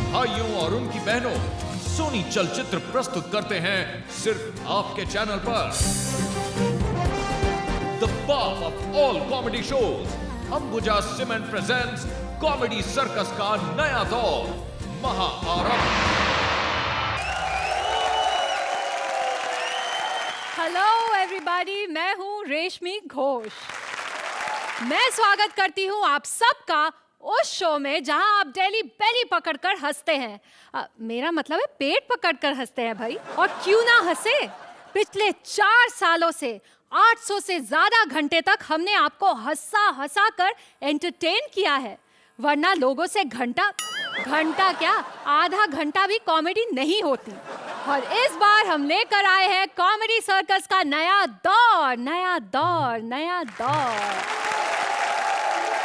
भाइयों और उनकी बहनों, सोनी चलचित्र प्रस्तुत करते हैं सिर्फ आपके चैनल पर द बाप of all comedy shows, Ambuja cement presents comedy circus का नया दौर, महाआरंभ। हेलो एवरीबॉडी, मैं हूँ रेशमी घोष। मैं स्वागत करती हूँ आप सबका उस शो में जहां आप डेली बेली पकड़कर हंसते हैं। मेरा मतलब है पेट पकड़कर हंसते हैं भाई। और क्यों ना हंसे, पिछले 4 सालों से 800 से ज्यादा घंटे तक हमने आपको हंसा हंसा कर एंटरटेन किया है। वरना लोगों से घंटा क्या, आधा घंटा भी कॉमेडी नहीं होती। और इस बार हम लेकर आए हैं कॉमेडी सर्कस का नया दौर।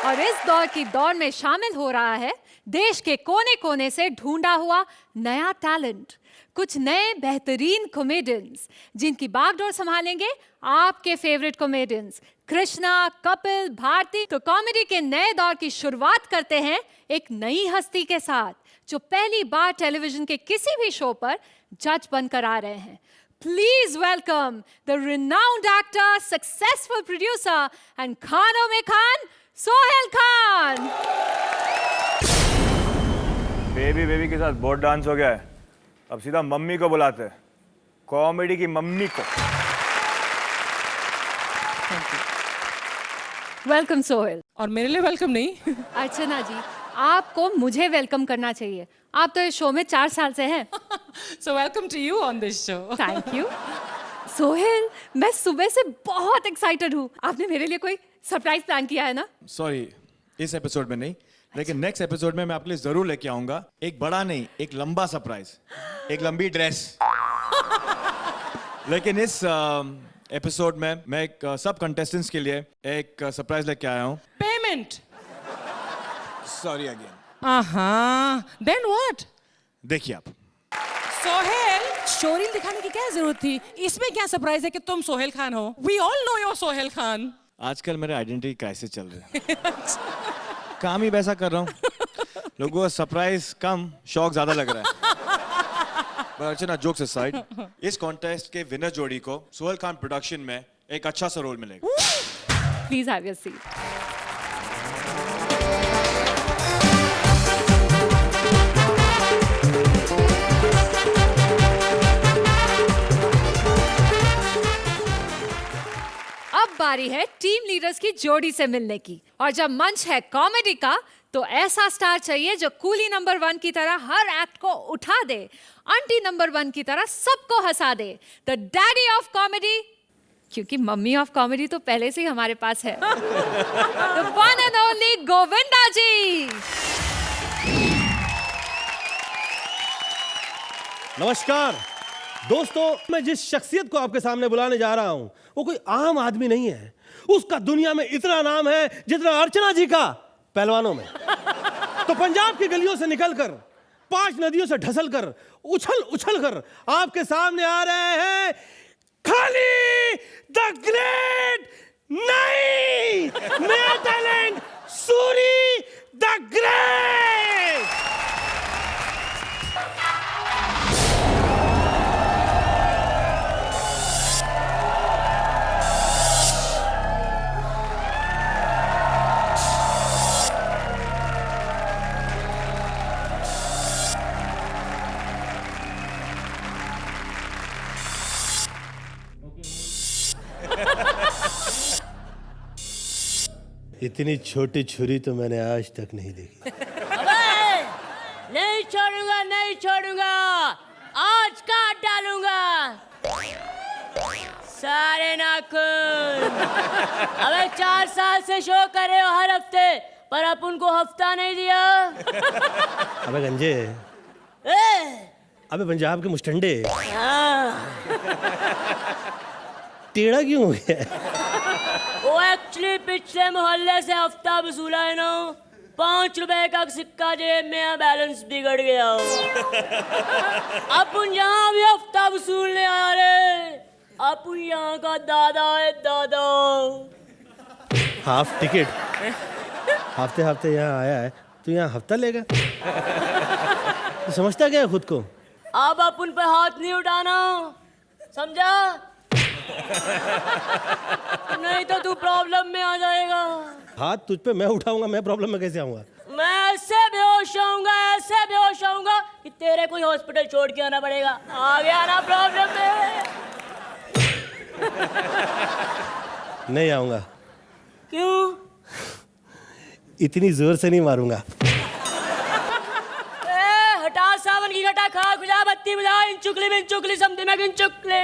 और इस दौर की दौड़ में शामिल हो रहा है देश के कोने कोने से ढूंढा हुआ नया टैलेंट, कुछ नए बेहतरीन कॉमेडियंस जिनकी बागडोर संभालेंगे आपके फेवरेट कॉमेडियंस कृष्णा, कपिल, भारती। तो कॉमेडी के नए दौर की शुरुआत करते हैं एक नई हस्ती के साथ जो पहली बार टेलीविजन के किसी भी शो पर जज बनकर आ रहे हैं। Please welcome the renowned actor, successful producer and खानों में खान, सोहेल खान। बेबी के साथ बहुत डांस हो गया है, अब सीधा मम्मी को बुलाते हैं, कॉमेडी की मम्मी को। वेलकम सोहेल। और मेरे लिए वेलकम नहीं। अर्चना जी, आपको मुझे वेलकम करना चाहिए, आप तो इस शो में 4 साल से हैं। So welcome to you on this show. Thank you. Sohail, मैं सुबह से बहुत एक्साइटेड हूँ। आपने मेरे लिए कोई सरप्राइज प्लान किया है ना? सॉरी, इस एपिसोड में नहीं, लेकिन नेक्स्ट एपिसोड में मैं आपके लिए जरूर लेके आऊंगा। एक बड़ा नहीं, एक लंबा सरप्राइज, एक लंबी ड्रेस। लेकिन इस एपिसोड में मैं एक सब कंटेस्टेंट्स के लिए एक सरप्राइज लेके आया हूँ। Payment. Sorry again. Then what? देखिए आप। सोहेल, शोरील दिखाने की क्या जरूरत थी? इसमें क्या सरप्राइज है कि तुम सोहेल खान हो? We all know you're Sohail Khan. आजकल मेरे आइडेंटिटी क्राइसिस चल रहे हैं। काम ही वैसा कर रहा हूँ, लोगों को सरप्राइज कम, शौक ज्यादा लग रहा है। पर अर्चना, जोक्स असाइड, इस कॉन्टेस्ट के विनर जोड़ी को सोहेल खान प्रोडक्शन में एक अच्छा सा रोल मिलेगा। Please have your seat. अब बारी है टीम लीडर्स की जोड़ी से मिलने की। और जब मंच है कॉमेडी का, तो ऐसा स्टार चाहिए जो कूली नंबर 1 की तरह हर एक्ट को उठा दे, आंटी नंबर 1 की तरह सबको हंसा दे। द डैडी ऑफ कॉमेडी, क्योंकि मम्मी ऑफ कॉमेडी तो पहले से ही हमारे पास है। The one and only Govinda ji. नमस्कार दोस्तों, मैं जिस शख्सियत को आपके सामने बुलाने जा रहा हूं वो कोई आम आदमी नहीं है। उसका दुनिया में इतना नाम है जितना अर्चना जी का पहलवानों में। तो पंजाब की गलियों से निकलकर, 5 नदियों से ढसलकर, उछल कर आपके सामने आ रहे हैं खाली द ग्रेट नहीं, नया टैलेंट सूरी द ग्रेट। इतनी छोटी छुरी तो मैंने आज तक नहीं देखी। अबे, नहीं छोड़ूंगा, आज काट डालूंगा सारे नाखून। अबे 4 साल से शो कर रहे हो हर हफ्ते, पर अब उनको हफ्ता नहीं दिया। अबे गंजे, अबे पंजाब के मुस्टंडे, टेढ़ा क्यों हो गया? वो एक्चुअली पिछले मोहल्ले से हफ्ता वसूला है ना, 5 रुपए का सिक्का जेब में, बैलेंस बिगड़ गया। अपन यहाँ भी हफ्ता वसूलने आ रहे, अपन यहाँ का दादा है दादा। हाफ टिकट हफ्ते हफ्ते यहाँ आया है तो यहाँ हफ्ता लेगा। तो समझता क्या है खुद को? अब आप उन पर हाथ नहीं उठाना, समझा? नहीं तो तू प्रॉब्लम में आ जाएगा। हाथ तुझ पे मैं उठाऊंगा, मैं प्रॉब्लम में कैसे आऊंगा? मैं ऐसे बेहोश होऊंगा कि तेरे कोई हॉस्पिटल छोड़ के आना पड़ेगा। आ गया ना प्रॉब्लम में? नहीं आऊंगा। क्यों? इतनी जोर से नहीं मारूंगा। हटा सावन की घटा, खा खुजा बत्ती बुझा, इन चुकली बिन चुकली समझी मैं गिन चुकले।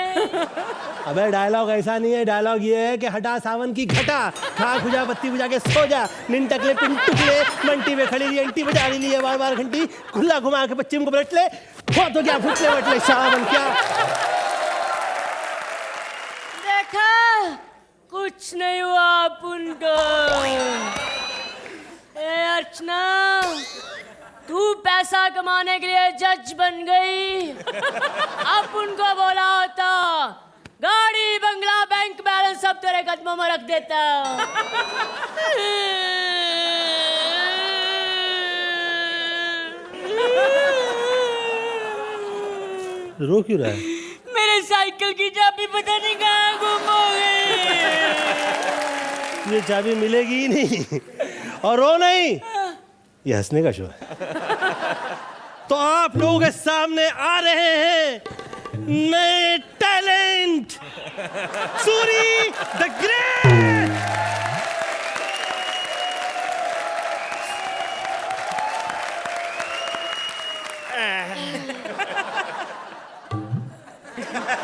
अबे डायलॉग ऐसा नहीं है, डायलॉग ये है कि हटा सावन की घटा, खा खुजा बत्ती बुझा के सो जा, निन टकले पिन टुकले, मंटी में खड़ी रही अंटी बजा रही है बार बार घंटी, खुला घुमा के पश्चिम को पलट ले, हो तो क्या फुटले बटले सावन क्या। देखा कुछ नहीं हुआ अपन को। अर्चना, तू पैसा कमाने के लिए जज बन गई। अब उनको बोला होता गाड़ी बंगला बैंक बैलेंस सब तेरे कदमों में रख देता। रो क्यों रहा है? मेरे साइकिल की चाबी पता नहीं कहाँ गुम हो गई। ये चाबी मिलेगी ही नहीं। और रो नहीं, ये हंसने का शो है। तो आप लोगों के सामने आ रहे हैं नए टैलेंट, सूरी द ग्रेट।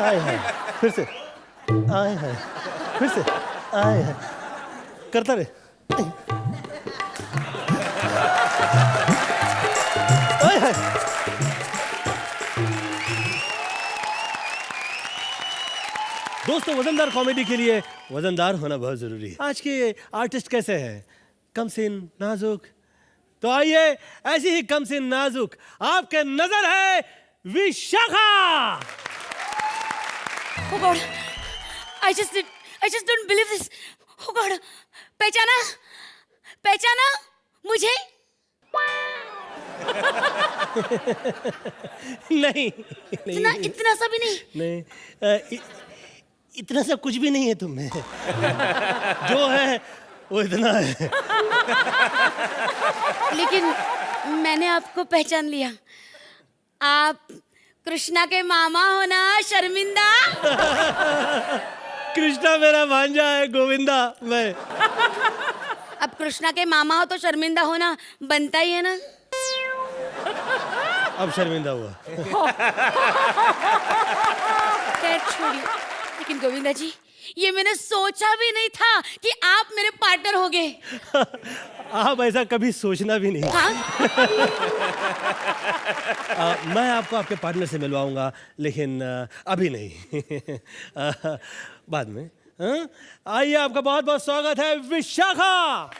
आए हैं फिर से, आए हैं फिर से, आए हैं करता रहे। दोस्तों, वजनदार कॉमेडी के लिए वजनदार होना बहुत जरूरी है। आज के आर्टिस्ट कैसे हैं? कमसिन, नाजुक। तो आइए, ऐसी ही कमसिन नाजुक आपके नजर है Vishakha. Oh God, I just don't believe this. Oh God, पहचाना मुझे? नहीं, इतना सा भी नहीं। नहीं, इतना सा कुछ भी नहीं है तुम में। जो है वो इतना है। लेकिन मैंने आपको पहचान लिया। आप कृष्णा के मामा हो ना, शर्मिंदा? कृष्णा मेरा भांजा है, गोविंदा मैं। अब कृष्णा के मामा हो तो शर्मिंदा होना बनता ही है ना। अब शर्मिंदा हुआ। खैर छोड़िए, लेकिन गोविंदा जी, ये मैंने सोचा भी नहीं था कि आप मेरे पार्टनर होगे। आप ऐसा कभी सोचना भी नहीं। हाँ? मैं आपको आपके पार्टनर से मिलवाऊंगा, लेकिन अभी नहीं। बाद में। हाँ? आइए, आपका बहुत बहुत स्वागत है विशाखा।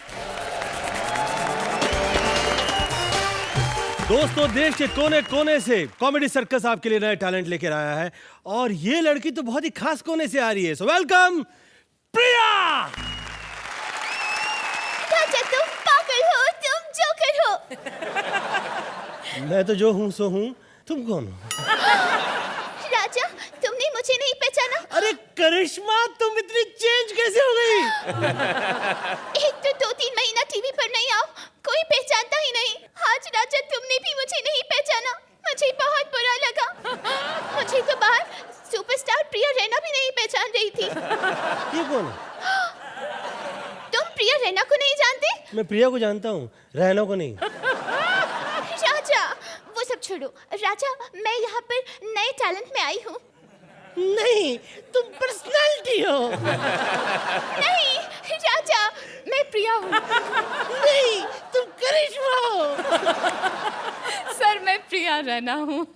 दोस्तों, देश के कोने कोने से कॉमेडी सर्कस आपके लिए नए टैलेंट लेकर आया है, और ये लड़की तो बहुत ही खास कोने से आ रही है। सो वेलकम प्रिया। तुम पागल हो, तुम जोकर हो। मैं तो जो हूँ सो हूँ, तुम कौन हो? राजा, तुमने मुझे नहीं पहचाना? अरे करिश्मा, तुम इतनी चेंज कैसे हो गई? एक तो 2-3 महीना टीवी पर नहीं आओ, कोई पहचानता ही नहीं। आज राजा, तुमने भी मुझे नहीं पहचाना, मुझे बहुत बुरा लगा। मुझे तो बाहर सुपरस्टार प्रिया रैना भी नहीं पहचान रही थी। ये कौन है? तुम प्रिया रैना को नहीं जानते? मैं प्रिया को जानता हूँ, रैना को नहीं। राजा, वो सब छोड़ो। राजा, मैं यहाँ पर नए टैलेंट में आई हूँ। नहीं, तुम पर्सनालिटी हो। नहीं राजा, मैं प्रिया हूँ। नहीं, तुम करिश्मा हो। सर, मैं प्रिया रैना हूँ।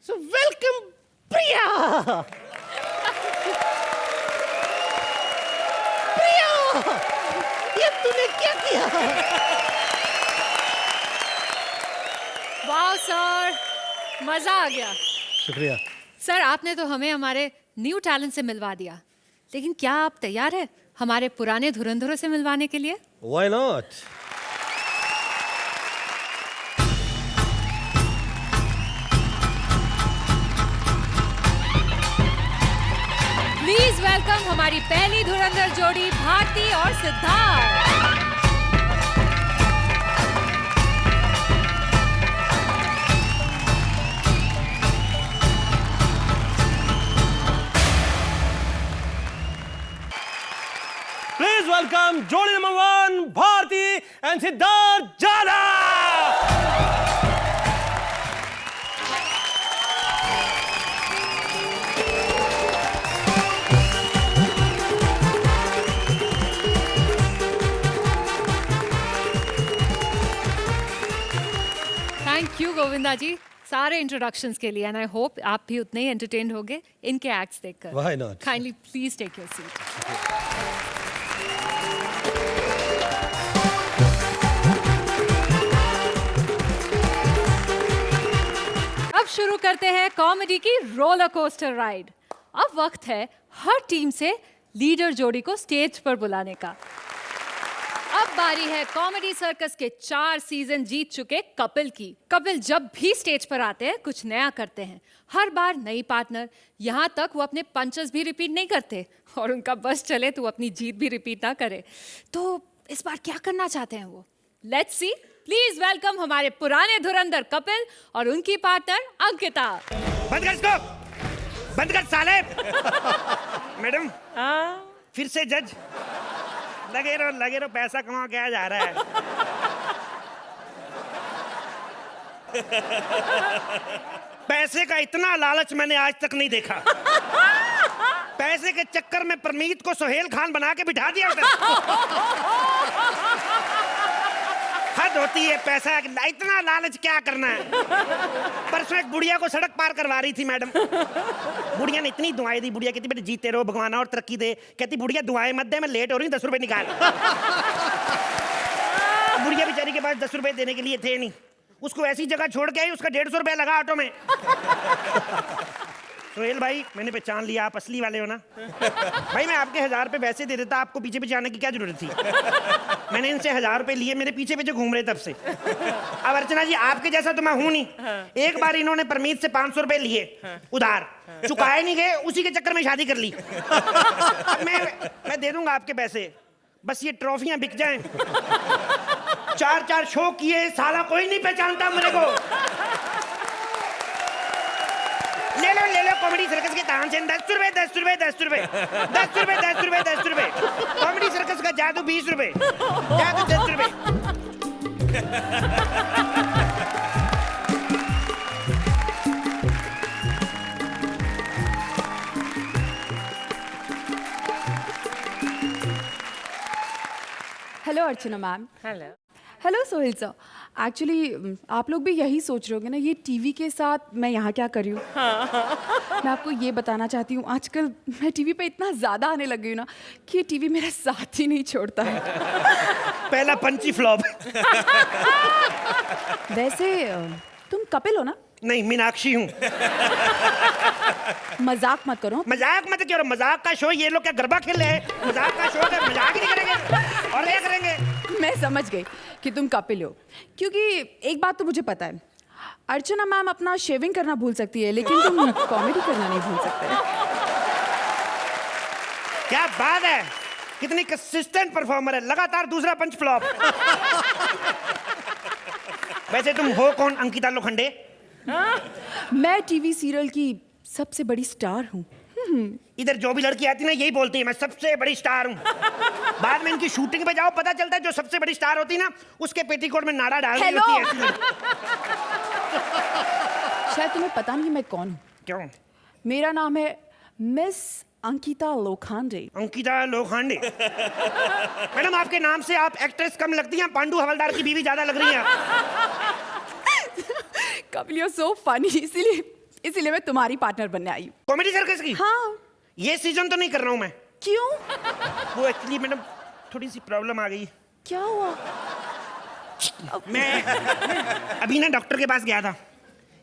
सो वेलकम प्रिया। प्रिया, ये तूने क्या किया? वाह सर, मजा आ गया। शुक्रिया। सर, आपने तो हमें हमारे न्यू टैलेंट से मिलवा दिया, लेकिन क्या आप तैयार हैं हमारे पुराने धुरंधरों से मिलवाने के लिए? Why not? हमारी पहली धुरंधर जोड़ी भारती और सिद्धार्थ। प्लीज वेलकम जोड़ी नंबर 1 भारती एंड सिद्धार्थ झाला। थैंक यू गोविंदा जी सारे इंट्रोडक्शंस के लिए एंड आई होप आप भी उतने ही एंटरटेन होगे इनके एक्ट्स देखकर। Why not? Kindly please take your seat. अब शुरू करते हैं कॉमेडी की रोलर कोस्टर राइड। अब वक्त है हर टीम से लीडर जोड़ी को स्टेज पर बुलाने का। अब बारी है कॉमेडी सर्कस के 4 सीजन जीत चुके कपिल की। कपिल जब भी स्टेज पर आते हैं कुछ नया करते हैं, हर बार नई पार्टनर, यहाँ तक वो अपने पंचेस भी रिपीट नहीं करते और उनका बस चले तो वो अपनी जीत भी रिपीट ना करे। तो इस बार क्या करना चाहते हैं वो? Let's see. प्लीज वेलकम हमारे पुराने धुरंधर कपिल और उनकी पार्टनर अंकिता। बंद कर इसको, बंद कर साले। मैडम फिर से जज लगे रहो, पैसा कमा के आ जा रहा है। पैसे का इतना लालच मैंने आज तक नहीं देखा। पैसे के चक्कर में परमीत को सोहेल खान बना के बिठा दिया उधर। हद होती है, पैसा इतना लालच क्या करना है। परसों एक बुढ़िया को सड़क पार करवा रही थी मैडम। बुढ़िया ने इतनी दुआएं दी, बुढ़िया कहती बेटे जीते रहो भगवान और तरक्की दे। कहती बुढ़िया दुआएं मत दे, मैं लेट हो रही हूँ, 10 रुपए निकाल। बुढ़िया बेचारी के पास 10 रुपए देने के लिए थे नहीं, उसको ऐसी जगह छोड़ के आई, उसका 150 रुपया लगा ऑटो में। सोहेल भाई मैंने पहचान लिया, आप असली वाले हो ना। भाई मैं आपके 1000 रुपए वैसे दे देता, आपको पीछे पीछे आने की क्या जरूरत थी। मैंने इनसे 1000 रुपए लिए, मेरे पीछे पीछे घूम रहे तब से। अब अर्चना जी आपके जैसा तो मैं हूं नहीं। एक बार इन्होंने परमीत से 500 रुपए लिए उधार, चुकाए नहीं गए, उसी के चक्कर में शादी कर ली। अब मैं दे दूंगा आपके पैसे, बस ये ट्रॉफियां बिक जाएं। 4 शो किए, साला कोई नहीं पहचानता मेरे को। ले लो कॉमेडी सर्कस के तान से 10 रुपए 10 रुपए 10 रुपए 10 रुपए 10 रुपए 10 रुपए। कॉमेडी सर्कस का जादू 20 रुपए, जादू 10 रुपए। Hello Archana ma'am. Hello. Hello Sohail sir. Actually आप लोग भी यही सोच रहे होगे ना ये टीवी के साथ मैं यहाँ क्या कर रही हूँ। मैं आपको ये बताना चाहती हूँ आजकल मैं टीवी पे इतना ज़्यादा आने लग गई हूँ ना कि ये टीवी मेरा साथ ही नहीं छोड़ता है। पहला पंची फ्लॉप। वैसे तुम कपिल हो ना? नहीं मीनाक्षी हूँ। मजाक मत करो। मजाक मत करो, मजाक का शो ये लोग क्या गरबा खेल रहे हैं? मजाक का शो है, मजाक ही नहीं करेंगे और क्या करेंगे। मैं समझ गई कि तुम कपिल हो, क्योंकि एक बात तो मुझे पता है, अर्चना मैम अपना शेविंग करना भूल सकती है लेकिन तुम कॉमेडी करना नहीं भूल सकते। क्या बात है, कितनी कंसिस्टेंट परफॉर्मर है, लगातार दूसरा पंच फ्लॉप। वैसे तुम हो कौन अंकिता लोखंडे? मैं टीवी सीरियल की सबसे बड़ी स्टार हूँ। इधर जो भी लड़की आती है ना यही बोलती है मैं सबसे बड़ी स्टार हूँ। बाद में इनकी शूटिंग पे जाओ पता चलता है जो सबसे बड़ी स्टार होती है ना उसके पेटीकोट में नाड़ा डाल दी होती है। शायद तुम्हें पता नहीं मैं कौन हूँ। क्यों? मेरा नाम है मिस अंकिता लोखंडे। अंकिता लोखंडे। मैडम आपके नाम से आप एक्ट्रेस कम लगती हैं, पांडु हवलदार की बीवी ज्यादा लग रही हैं। कपिल यू सो फनी, इसीलिए मैं तुम्हारी पार्टनर बनने आई हूँ। कॉमेडी सर्कस की? हाँ। ये सीजन तो नहीं कर रहा हूँ मैं। क्यों? वो एक्चुअली मैडम थोड़ी सी प्रॉब्लम आ गई। क्या हुआ? मैं अभी ना डॉक्टर के पास गया था।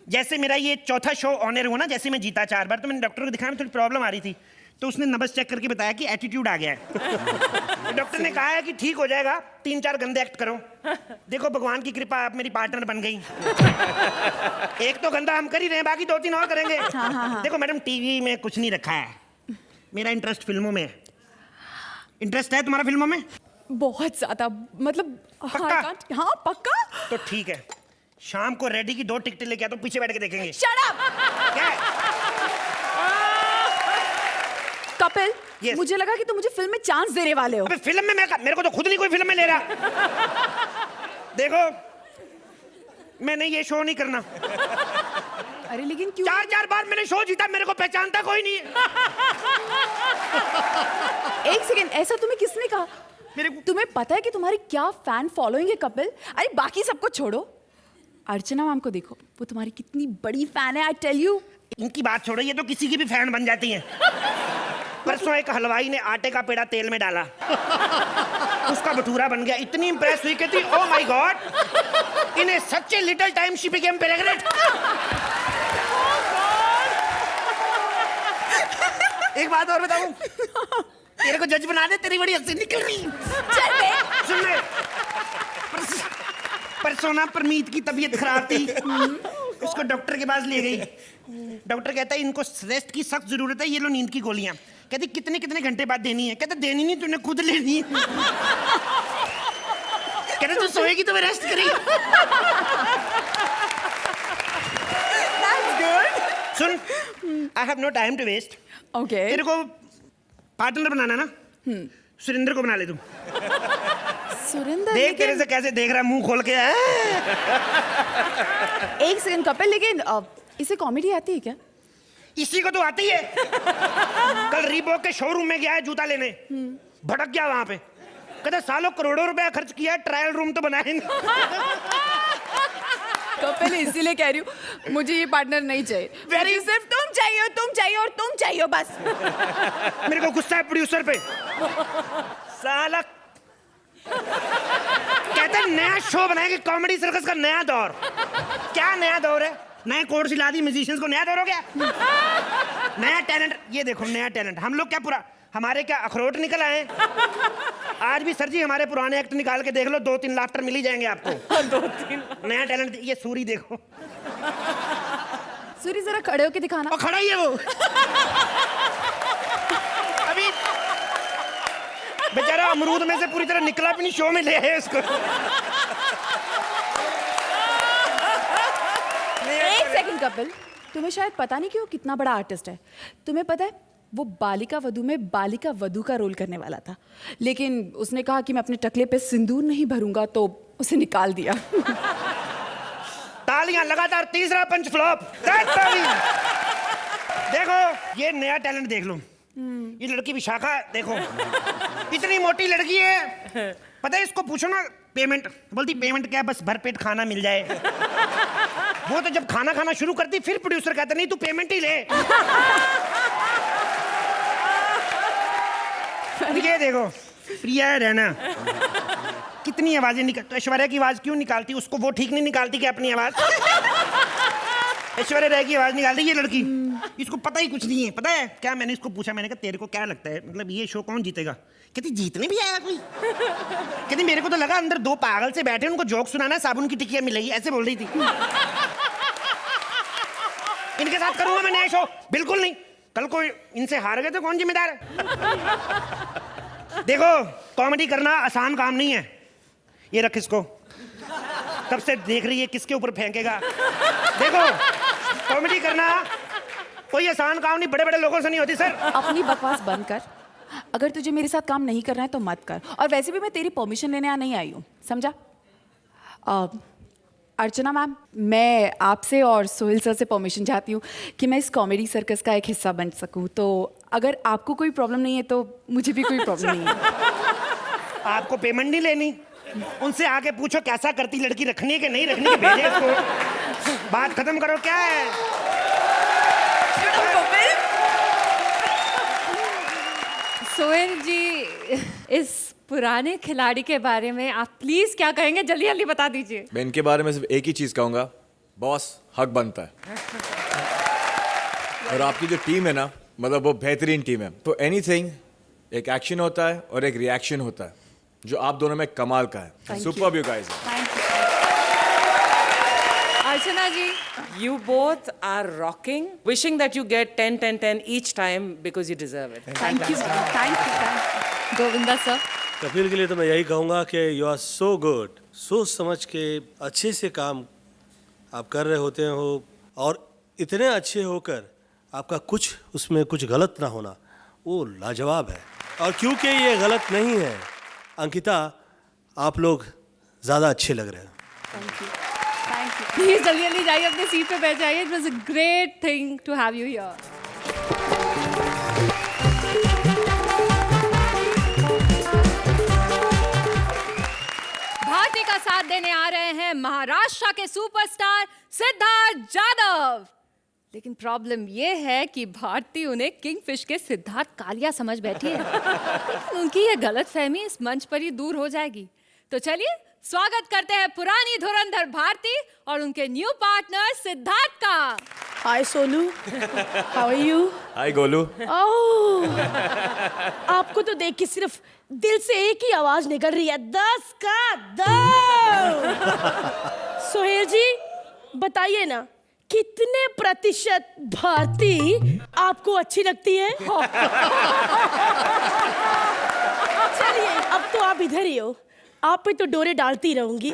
जैसे मेरा ये चौथा शो ऑनर हुआ ना, जैसे मैं जीता 4 बार, तो मैंने डॉक्टर को दिखाया में थोड़ी प्रॉब्लम आ रही थी, तो उसने नब्ज चेक करके बताया कि एटीट्यूड आ गया है। डॉक्टर ने कहा है कि ठीक हो जाएगा, 3-4 गंदे एक्ट करो। देखो भगवान की कृपा आप मेरी पार्टनर बन गई। एक तो गंदा हम कर ही रहे हैं, बाकी 2-3 और करेंगे। हाँ। देखो मैडम टीवी में कुछ नहीं रखा है, मेरा इंटरेस्ट फिल्मों में है। इंटरेस्ट है तुम्हारा फिल्मों में? बहुत ज्यादा, मतलब पक्का? हाँ पक्का। तो ठीक है, शाम को रेडी की 2 टिकटें लेके आ, तो पीछे बैठ के देखेंगे। Shut up. क्या है? कपिल, Yes. मुझे लगा कि तुम मुझे फिल्म में चांस देने वाले हो। अबे फिल्म में मेरे को तो खुद नहीं कोई फिल्म में ले रहा। देखो, मैंने ये शो नहीं करना। अरे लेकिन क्यों? 4 बार मैंने शो जीता, मेरे को पहचानता कोई नहीं है। एक सेकंड, ऐसा तुम्हें किसने कहा? तुम्हें पता है कि तुम्हारी क्या फैन फॉलोइंग है कपिल? अरे बाकी सबको छोड़ो, अर्चना मैम को देखो, वो तुम्हारी कितनी बड़ी फैन है। I tell you. इनकी बात छोड़ो, ये तो किसी की भी फैन बन जाती हैं। परसों एक हलवाई ने आटे का पेड़ा तेल में डाला, उसका भटूरा बन गया। इतनी इंप्रेस हुई, कहती ओह my God, in A such a little time she became pregnant. एक बात और बताऊं, तेरे को जज बना दे, तेरी बड़ी हंसी निकल रही। सुन ले, परसों ना परमीत की तबीयत खराब थी, उसको डॉक्टर के पास ले गई। डॉक्टर कहता है इनको रेस्ट की सख्त जरूरत है, ये लो नींद की गोलियां। कहती कितने घंटे बाद देनी है? कहते देनी नहीं, तूने खुद लेनी है। कहते तू सोएगी तो मैं रेस्ट करेगी। सुन, I have no time to waste. Okay. तेरे को पार्टनर बनाना ना, सुरेंद्र को बना ले तू। सुरेंद्र, देख तेरे से कैसे देख रहा, मुंह खोल के। एक सेकंड कपिल, लेकिन इसे कॉमेडी आती है क्या? इसी को तो आती है। कल रीबॉक के शोरूम में गया है जूता लेने, भटक गया वहां पे। कहता सालों करोड़ों रुपया खर्च किया, ट्रायल रूम तो बनाए नहीं। कपिल, इसीलिए कह रही हूँ, मुझे ये पार्टनर नहीं चाहिए। Very- सिर्फ तुम चाहिए और तुम चाहिए बस। मेरे को गुस्सा है प्रोड्यूसर पे। साला कहते हैं नया शो बनाएंगे, कॉमेडी सर्कस का नया दौर। क्या नया दौर है? नए कोर्स ला दी म्यूजिशियंस को, नया दौर हो गया। नया टैलेंट, ये देखो नया टैलेंट। हम लोग क्या पूरा, हमारे क्या अखरोट निकल आए? आज भी सर जी हमारे पुराने एक्ट निकाल के देख लो, 2-3 लाफ्टर मिल ही जाएंगे आपको। 2-3 नया टैलेंट। ये सूरी देखो, सूरी जरा खड़े होके दिखाना। और खड़ा ही है वो। अभी बेचारा अमरूद में से पूरी तरह निकला भी नहीं, शो में ले आए उसको। एक सेकंड कपिल, तुम्हें शायद पता नहीं कि वो कितना बड़ा आर्टिस्ट है। तुम्हें पता है वो बालिका वधू में बालिका वधू का रोल करने वाला था, लेकिन उसने कहा कि मैं अपने टकले पे सिंदूर नहीं भरूंगा, तो उसे निकाल दिया। तालियां, लगातार तीसरा पंच फ्लॉप। देखो ये नया टैलेंट देख लो। ये लड़की विशाखा देखो, इतनी मोटी लड़की है। पता है इसको पूछो ना पेमेंट, बोलती पेमेंट क्या है, बस भरपेट खाना मिल जाए। वो तो जब खाना खाना शुरू करती फिर प्रोड्यूसर कहता नहीं तू पेमेंट ही ले। ये देखो प्रिया रैना कितनी आवाजें निकल, तो ऐश्वर्या की आवाज क्यों निकालती? उसको वो ठीक नहीं निकालती क्या अपनी आवाज? ऐश्वर्या राय की आवाज निकाल रही है लड़की। इसको पता ही कुछ नहीं है। पता है क्या, मैंने इसको पूछा, मैंने कहा तेरे को क्या लगता है, मतलब ये शो कौन जीतेगा? कहती जीतने भी आया कोई? कहती मेरे को तो लगा अंदर 2 पागल से बैठे, उनको जोक सुनाना, साबुन की टिकिया मिलेगी, ऐसे बोल रही थी। इनके साथ करूंगा मैं नया शो? बिल्कुल नहीं। कल को इनसे हार गए तो कौन जिम्मेदार है? देखो कॉमेडी करना आसान काम नहीं है। ये रख इसको, तब से देख रही है किसके ऊपर फेंकेगा। देखो कॉमेडी करना कोई आसान काम नहीं, बड़े बड़े लोगों से नहीं होती सर। अपनी बकवास बंद कर। अगर तुझे मेरे साथ काम नहीं करना है तो मत कर, और वैसे भी मैं तेरी परमिशन लेने यहाँ नहीं आई हूँ, समझा? अर्चना मैम, मैं आपसे और सोहेल सर से परमिशन चाहती हूँ कि मैं इस कॉमेडी सर्कस का एक हिस्सा बन सकूँ। तो अगर आपको कोई प्रॉब्लम नहीं है तो मुझे भी कोई प्रॉब्लम नहीं है। आपको पेमेंट नहीं लेनी? उनसे आके पूछो कैसा करती लड़की, रखनी है कि नहीं रखनी है, भेजे इसको। बात खत्म करो। क्या है सोहेल जी, इस पुराने खिलाड़ी के बारे में आप प्लीज क्या कहेंगे, जल्दी जल्दी बता दीजिए। मैं इनके बारे में सिर्फ एक ही चीज कहूंगा, बॉस हक बनता है। और आपकी जो टीम है ना, मतलब वो बेहतरीन टीम है। तो एनीथिंग, एक एक्शन होता है और एक रिएक्शन होता है, जो आप दोनों में कमाल का है। Superb you guys. Archana ji. You both are rocking. Wishing that you get 10, 10, 10 each time because you deserve it. Thank you thank you. Govinda sir. Kapil के लिए तो मैं यही कहूँगा कि यू आर सो गुड, सोच समझ के अच्छे से काम आप कर रहे होते हो, और इतने अच्छे होकर आपका कुछ उसमें कुछ गलत ना होना वो लाजवाब है। और क्योंकि ये गलत नहीं है अंकिता, आप लोग ज़्यादा अच्छे लग रहे हैं। Thank you thank you. Please जल्दी जल्दी जाइए, अपने सीट पे बैठ जाइए। It was a great thing to have you here. Bharati का साथ देने आ रहे हैं महाराष्ट्र के सुपरस्टार सिद्धार्थ जाधव। लेकिन प्रॉब्लम ये है कि भारती उन्हें किंगफिश के सिद्धार्थ कालिया समझ बैठी है। लेकिन उनकी ये गलतफहमी इस मंच पर ही दूर हो जाएगी। तो चलिए स्वागत करते हैं पुरानी धुरंधर भारती और उनके न्यू पार्टनर सिद्धार्थ का। हाय सोनू, हाउ आर यू? हाय गोलू। ओह, आपको तो देख के सिर्फ दिल से एक ही आवाज निकल रही है, 10 का 10। सोहेल जी बताइए ना, कितने प्रतिशत भारती आपको अच्छी लगती है? चलिए अब तो आप इधर ही हो, आप पे तो डोरे डालती रहूंगी।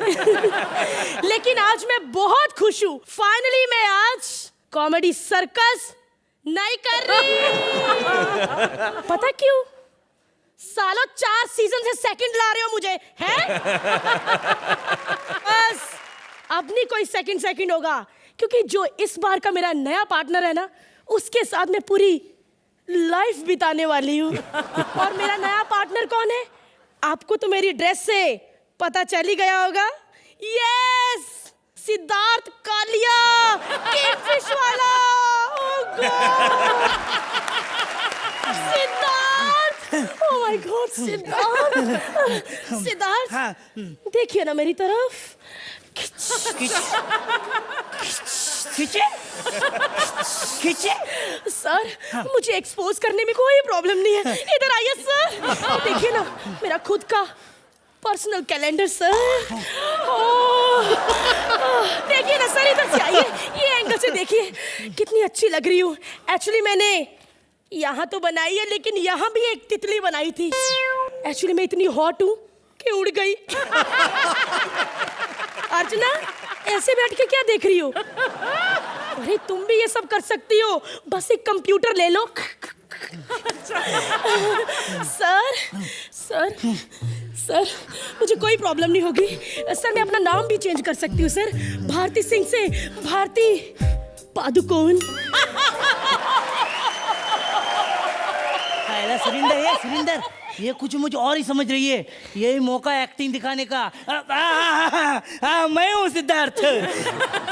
लेकिन आज मैं बहुत खुश हूँ, फाइनली मैं आज कॉमेडी सर्कस नहीं कर रही। पता क्यों? सालों 4 सीजन से सेकंड ला रहे हो मुझे, हैं? बस अब नहीं कोई सेकंड होगा, क्योंकि जो इस बार का मेरा नया पार्टनर है ना, उसके साथ मैं पूरी लाइफ बिताने वाली हूँ। और मेरा नया पार्टनर कौन है? आपको तो मेरी ड्रेस से पता चल ही गया होगा। यस, सिद्धार्थ कालिया, किंगफिश वाला। Oh God, Siddharth, oh my God, Siddharth, Siddharth, देखिए ना मेरी तरफ। खींचे सर, मुझे एक्सपोज करने में कोई प्रॉब्लम नहीं है। इधर आइए सर, देखिए ना मेरा खुद का पर्सनल कैलेंडर सर। देखिए ना सर, इधर से आइए, ये एंगल से देखिए कितनी अच्छी लग रही हूँ। एक्चुअली मैंने यहाँ तो बनाई है, लेकिन यहाँ भी एक तितली बनाई थी। एक्चुअली मैं इतनी हॉट हूँ कि उड़ गई। अर्चना, ऐसे बैठ के क्या देख रही हो? अरे तुम भी ये सब कर सकती हो, बस एक कंप्यूटर ले लो। सर सर सर, मुझे कोई प्रॉब्लम नहीं होगी सर, मैं अपना नाम भी चेंज कर सकती हूँ सर, भारती सिंह से भारती पादुकोण। सुरिंदर, ये कुछ मुझे और ही समझ रही है, यही मौका एक्टिंग दिखाने का। मैं हूँ सिद्धार्थ।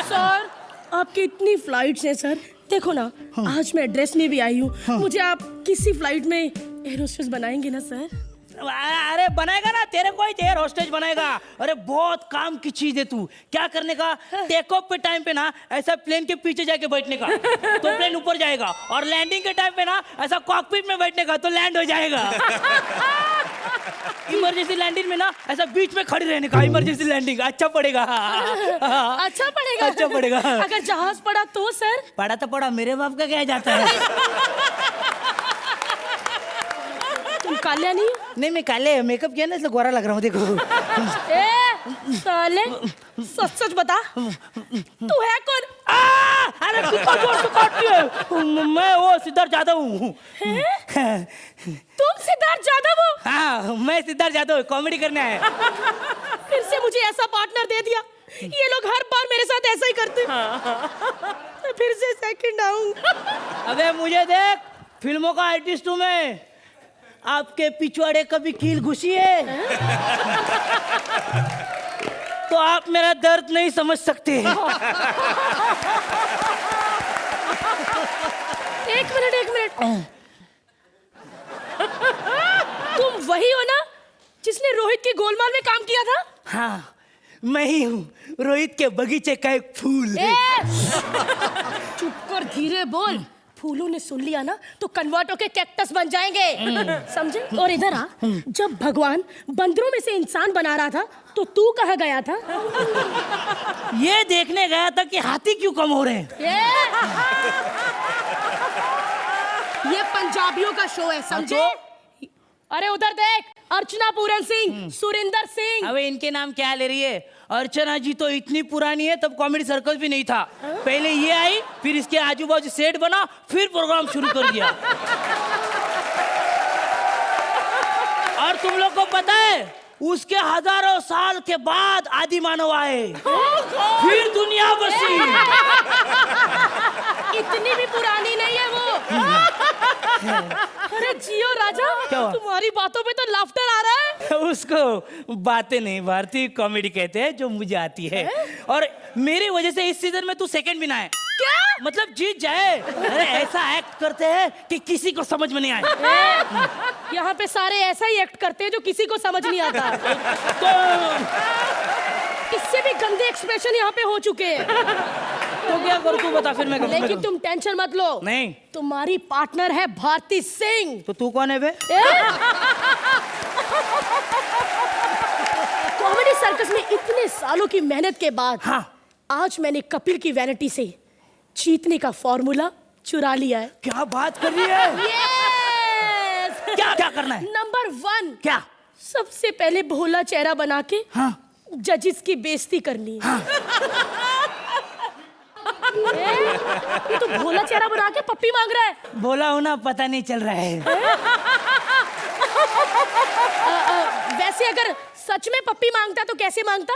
सर आपकी इतनी फ्लाइट्स हैं सर, देखो ना आज मैं ड्रेस में भी आई हूँ, मुझे आप किसी फ्लाइट में एयर होस्टेस बनाएंगे ना सर? अरे बनाएगा ना, तेरे को ही एयर होस्टेज बनाएगा। अरे बहुत काम की चीज है तू, क्या करने का? टेक ऑफ पे टाइम पे ना ऐसा प्लेन के पीछे जाके बैठने का तो प्लेन ऊपर जाएगा, और लैंडिंग के टाइम पे ना ऐसा कॉकपिट में बैठने का तो लैंड हो जाएगा। इमरजेंसी लैंडिंग में ना ऐसा बीच में खड़े रहने का, इमरजेंसी लैंडिंग। अच्छा पड़ेगा। अच्छा पड़ेगा, अच्छा पड़ेगा। अगर जहाज पड़ा तो सर? पड़ा तो पड़ा, मेरे बाप का क्या जाता है। तुम कालिया नहीं? नहीं मैं काले, मेकअप किया ना इसलिए गोरा लग रहा हूँ। देखो ए साले, सच सच बता, तू है कौन? अरे कितना जोर से काटती है। मैं वो सिद्धार्थ जाधव हूँ। तुम सिद्धार्थ जाधव हो? हाँ, मैं सिद्धार्थ जाधव, कॉमेडी करने आया। फिर से मुझे ऐसा पार्टनर दे दिया, ये लोग हर बार मेरे साथ ऐसा ही करते। मैं फिर से सेकंड आऊंगा। अबे मुझे देख, फिल्मों का आर्टिस्ट हूँ मैं। आपके पिछवाड़े कभी कील घुसी है तो आप मेरा दर्द नहीं समझ सकते। एक मिनट, तुम वही हो ना जिसने रोहित की गोलमाल में काम किया था? हाँ, मैं ही हूँ, रोहित के बगीचे का एक फूल। चुप कर, धीरे बोल। फूलों ने सुन लिया ना तो कन्वर्ट होके कैक्टस बन जाएंगे, समझे? और इधर आ, जब भगवान बंदरों में से इंसान बना रहा था तो तू कहाँ गया था? ये देखने गया था कि हाथी क्यों कम हो रहे हैं। ये पंजाबियों का शो है, समझे? अरे उधर देख, अर्चना पूरन सिंह, सुरिंदर सिंह। अबे इनके नाम क्या ले रही है? अर्चना जी तो इतनी पुरानी है, तब कॉमेडी सर्कस भी नहीं था। पहले ये आई, फिर इसके आजू बाजू सेट बना, फिर प्रोग्राम शुरू कर दिया। और तुम लोग को पता है, उसके हजारों साल के बाद आदि मानव आए, फिर दुनिया बसी। इतनी भी पुरानी नहीं है वो। अरे जियो राजा, क्या हुआ? तुम्हारी बातों पे तो लाफ्टर आ रहा है। उसको बातें नहीं, भारतीय कॉमेडी कहते हैं, जो मुझे आती है। और मेरी वजह से इस सीजन में तू सेकंड भी ना है। क्या मतलब जीत जाए। अरे ऐसा एक्ट करते हैं कि किसी को समझ में नहीं आए। यहाँ पे सारे ऐसा ही एक्ट करते हैं जो किसी को समझ नहीं आता। तो इससे भी गंदे एक्सप्रेशन यहाँ पे हो चुके हैं। तो क्या करूँ, तू बता फिर मैं करूँ। लेकिन तुम टेंशन मत लो, नहीं, तुम्हारी पार्टनर है भारती सिंह। तो तू कौन है बे? कॉमेडी सर्कस में इतने सालों की मेहनत के बाद हाँ, आज मैंने कपिल की वैनिटी से जीतने का फॉर्मूला चुरा लिया है। क्या बात कर रही है? Yes! क्या क्या करना है? नंबर 1, क्या? सबसे पहले भोला चेहरा बना के हाँ, जजिस की बेइज्जती करनी है। हाँ। ये तो भोला चेहरा बना के पप्पी मांग रहा है। बोला होना पता नहीं चल रहा है। वैसे अगर सच में पप्पी मांगता तो कैसे मांगता?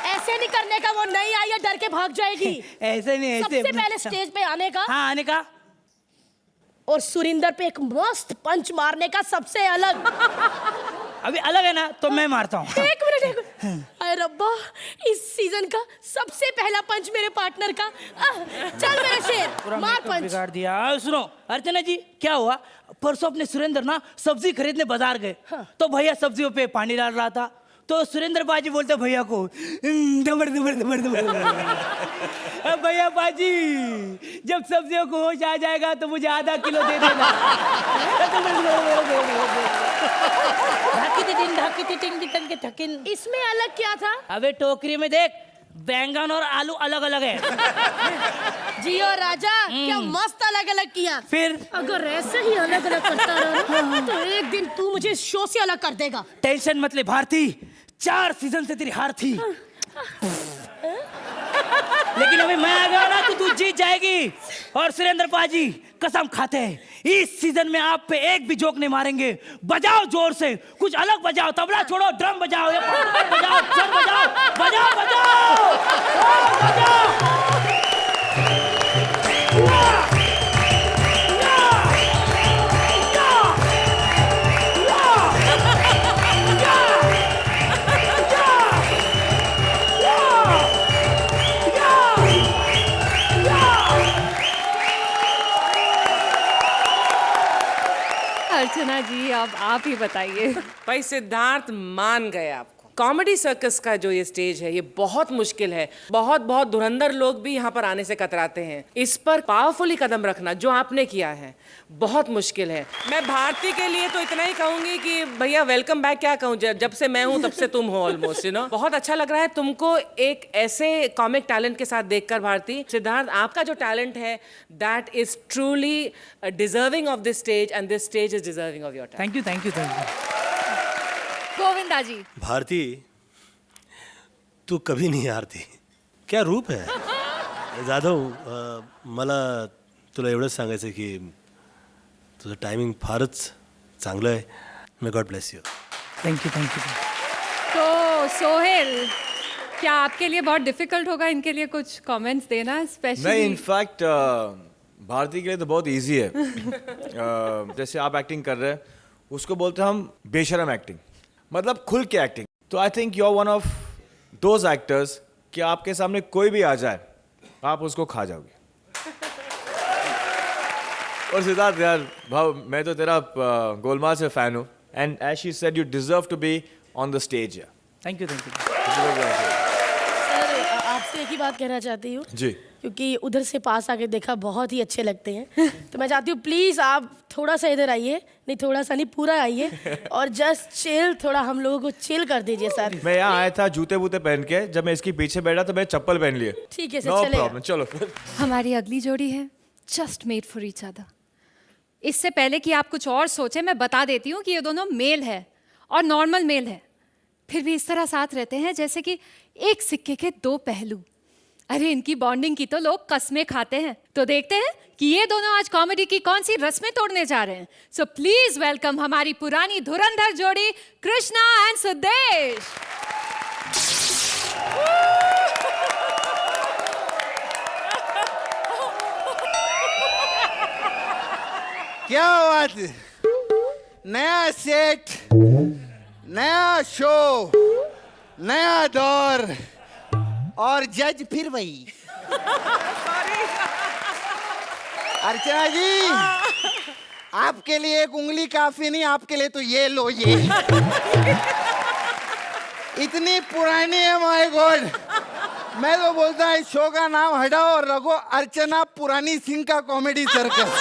ऐसे नहीं करने का, वो नहीं आई है डर के भाग जाएगी। ऐसे नहीं, ऐसे सबसे पहले स्टेज पे आने का। हाँ, आने का। और सुरिंदर पे एक मस्त पंच मारने का सबसे अलग। अभी अलग है ना, तो मैं मारता हूँ। एक मिनट। अरे रब्बा, इस सीजन का सबसे पहला पंच मेरे पार्टनर का। चल मेरे शेर, मार पंच। बिगाड़ दिया। सुनो अर्चना जी, क्या हुआ, परसों अपने सुरेंद्र ना सब्जी खरीदने बाजार गए। हाँ। तो भैया सब्जियों पे पानी डाल रहा था, तो सुरेंद्र बाजी बोलते भैया को, दबड़ दबड़ दबड़ दबड़। भैया बाजी, जब सब्जियों को होश आ जाएगा तो मुझे आधा किलो दे देना। इसमें अलग क्या था? अबे टोकरी में देख, बैंगन और आलू अलग अलग है। जियो राजा, क्या मस्त अलग अलग किया। फिर अगर ऐसे ही अलग अलग करता रहा ना, तो एक दिन तू मुझे शो से अलग कर देगा। टेंशन मत ले भारती, 4 सीजन से तेरी हार थी। लेकिन अभी मैं आ गया ना, तो तू जीत जाएगी। और सुरेंद्र पाजी कसम खाते हैं, इस सीजन में आप पे एक भी जोक नहीं मारेंगे। बजाओ जोर से, कुछ अलग बजाओ, तबला छोड़ो, ड्रम बजाओ, या बजाओ, सर बजाओ, बजाओ बजाओ बजाओ। अर्चना जी, अब आप ही बताइए। भाई सिद्धार्थ मान गए आपको। कॉमेडी सर्कस का जो ये स्टेज है, ये बहुत मुश्किल है। बहुत बहुत धुरंधर लोग भी यहाँ पर आने से कतराते हैं। इस पर पावरफुली कदम रखना जो आपने किया है, बहुत मुश्किल है। मैं भारती के लिए तो इतना ही कहूंगी कि भैया वेलकम बैक। क्या कहूँ, जब से मैं हूँ तब से तुम हो ऑलमोस्ट, यू नो। बहुत अच्छा लग रहा है तुमको एक ऐसे कॉमिक टैलेंट के साथ देखकर भारती। सिद्धार्थ, आपका जो टैलेंट है, that is truly deserving of this stage, and this stage is deserving of your talent. Thank you, thank you, thank you. Govinda ji. Bharti, तू कभी नहीं हारती. क्या रूप आहे. जाधव, मला तुला एवढंच सांगायचं की तुझं टायमिंग फारच चांगलं आहे. May God bless you. Thank you, thank you. तो सोहेल, क्या आपके लिए बहुत डिफिकल्ट होगा इनके लिए कुछ कमेंट्स देना स्पेशली? नहीं, इनफैक्ट भारती के लिए तो बहुत इजी है. जैसे आप एक्टिंग कर रहे हैं, उसको बोलते हैं हम बेशरम एक्टिंग, मतलब खुल के एक्टिंग. तो I think you are one of those actors कि आपके सामने कोई भी आ जाए आप उसको खा जाओगे. और सिद्धार्थ यार, भाव, मैं तो तेरा गोलमाल से फैन हूँ. And as she said, you deserve to be on the stage. Thank you, thank you. Sir, आपसे एक ही बात कहना चाहती हूँ जी। क्योंकि उधर से पास आके देखा बहुत ही अच्छे लगते हैं तो मैं चाहती हूँ प्लीज आप थोड़ा सा इधर आइए, नहीं थोड़ा सा नहीं पूरा आइए और जस्ट चिल, थोड़ा हम लोगों को चिल कर दीजिए सर। मैं यहाँ आया था जूते वूते पहन के, जब मैं इसके पीछे बैठा तो मैं चप्पल पहन लिए। ठीक है सर, नो चलेगा। प्रॉब्लम, चलो फिर। हमारी अगली जोड़ी है just made for each other. इससे पहले कि आप कुछ और सोचे, मैं बता देती हूँ कि ये दोनों मेल है और नॉर्मल मेल है, फिर भी इस तरह साथ रहते हैं जैसे कि एक सिक्के के दो पहलू। अरे इनकी बॉन्डिंग की तो लोग कस्में खाते हैं। तो देखते हैं कि ये दोनों आज कॉमेडी की कौन सी रस्में तोड़ने जा रहे हैं। सो प्लीज वेलकम हमारी पुरानी धुरंधर जोड़ी कृष्णा एंड सुदेश। क्या बात है, नया सेट, नया शो, नया दौर और जज फिर वही। अर्चना जी, आपके लिए एक उंगली काफी नहीं, आपके लिए तो ये लो, ये इतनी पुरानी है, माय गॉड। मैं तो बोलता है इस शो का नाम हटाओ और रखो अर्चना पुरानी सिंह का कॉमेडी सर्कस।